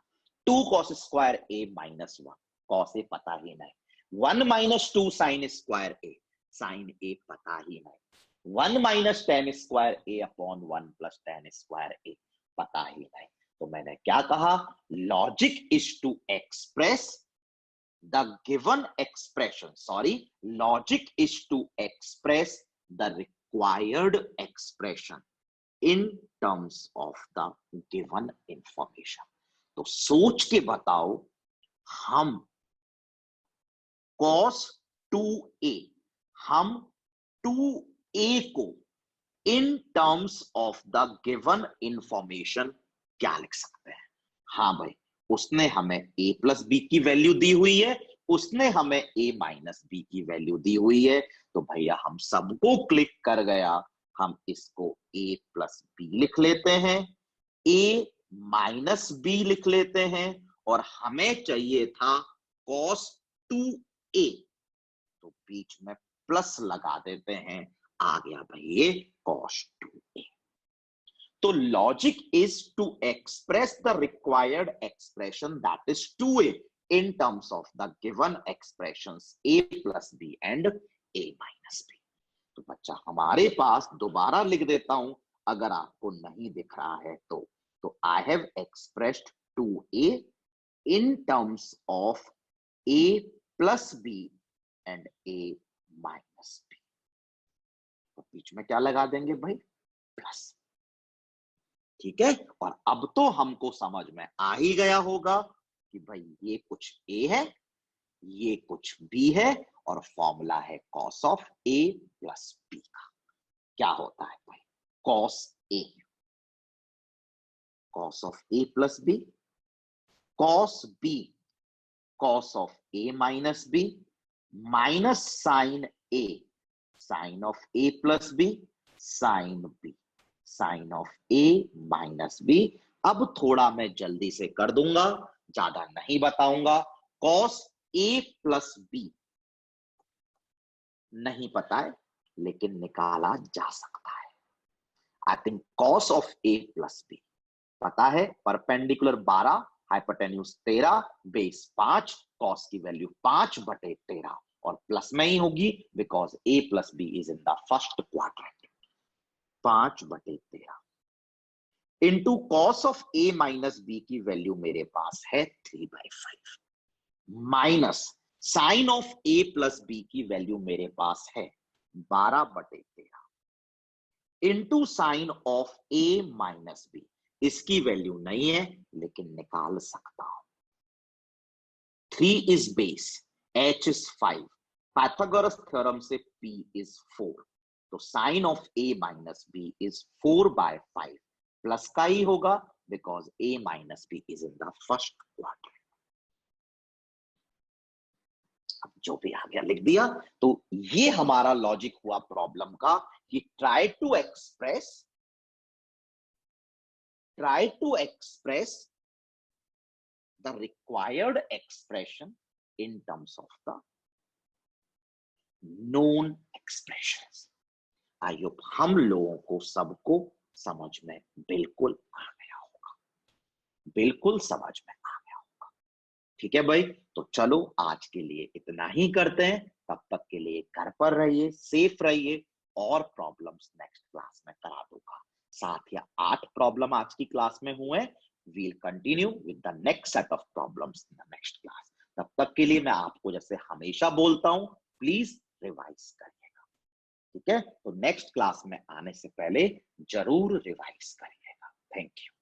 2 cos square a minus 1, cos A पता ही नहीं, 1 minus 2 sine square a, sine A पता ही नहीं, 1 minus tan square a upon 1 plus tan square a, पता ही नहीं। तो मैंने क्या कहा, logic is to express the given expression, logic is to express the required expression in terms of the given information। तो सोच के बताओ, हम cos 2a, हम 2a को in terms of the given information क्या लिख सकते हैं। हाँ भाई, उसने हमें a प्लस बी की वैल्यू दी हुई है, उसने हमें a माइनस बी की वैल्यू दी हुई है, तो भैया हम सबको क्लिक कर गया, हम इसको a प्लस बी लिख लेते हैं, a माइनस बी लिख लेते हैं, और हमें चाहिए था cos 2a, तो बीच में प्लस लगा देते हैं, आ गया भाई ये cos 2a। तो logic is to express the required expression that is 2a in terms of the given expressions a plus b and a minus b। तो बच्चा हमारे पास, दोबारा लिख देता हूं अगर आपको नहीं दिख रहा है तो I have expressed 2a in terms of a plus b and a minus b, तो बीच में क्या लगा देंगे भाई, प्लस, ठीक है। और अब तो हमको समझ में आ ही गया होगा कि भाई ये कुछ a है, ये कुछ b है, और फॉर्मूला है cos of a plus b का। क्या होता है भाई, cos a, cos of a plus b, cos b, cos of a minus b, minus sine a, sine of a plus b, sine b, sine of A minus b. अब थोड़ा मैं जल्दी से कर दूंगा, ज्यादा नहीं बताऊंगा। कॉस ए प्लस बी नहीं पता है, लेकिन निकाला जा सकता है। I think cos of A plus b पता है। परपेंडिकुलर 12, हाइपोटेन्यूज 13, बेस 5, कॉस की वैल्यू 5/13 और प्लस में ही होगी because a plus B is in the first quadrant. 5/13 into cos of A minus b की वैल्यू मेरे पास है 3/5 minus sine of A plus b की वैल्यू मेरे पास है 12/13 into sine of A minus b. इसकी वैल्यू नहीं है लेकिन निकाल सकता हूं। 3 is base, h is 5, Pythagoras theorem से p इज 4, तो sine of a minus b is 4/5 plus का ही होगा because a minus b is in the first quadrant. अब जो भी आ गया लिख दिया। तो ये हमारा लॉजिक हुआ प्रॉब्लम का कि try to express the required expression in terms of the known expressions। I hope हम लोगों को सबको समझ में बिल्कुल आ गया होगा, बिल्कुल समझ में आ गया होगा। ठीक है भाई, तो चलो आज के लिए इतना ही करते हैं। तब तक के लिए घर पर रहिए, सेफ रहिए, और प्रॉब्लम्स नेक्स्ट क्लास में करा दूंगा। 7 या 8 प्रॉब्लम आज की क्लास में हुए। We'll continue with the next set of problems in the next class. तब तक के लिए मैं आपको जैसे हमेशा बोलता हूं, प्लीज रिवाइज करिएगा। ठीक है, तो नेक्स्ट क्लास में आने से पहले जरूर रिवाइज करिएगा। Thank you.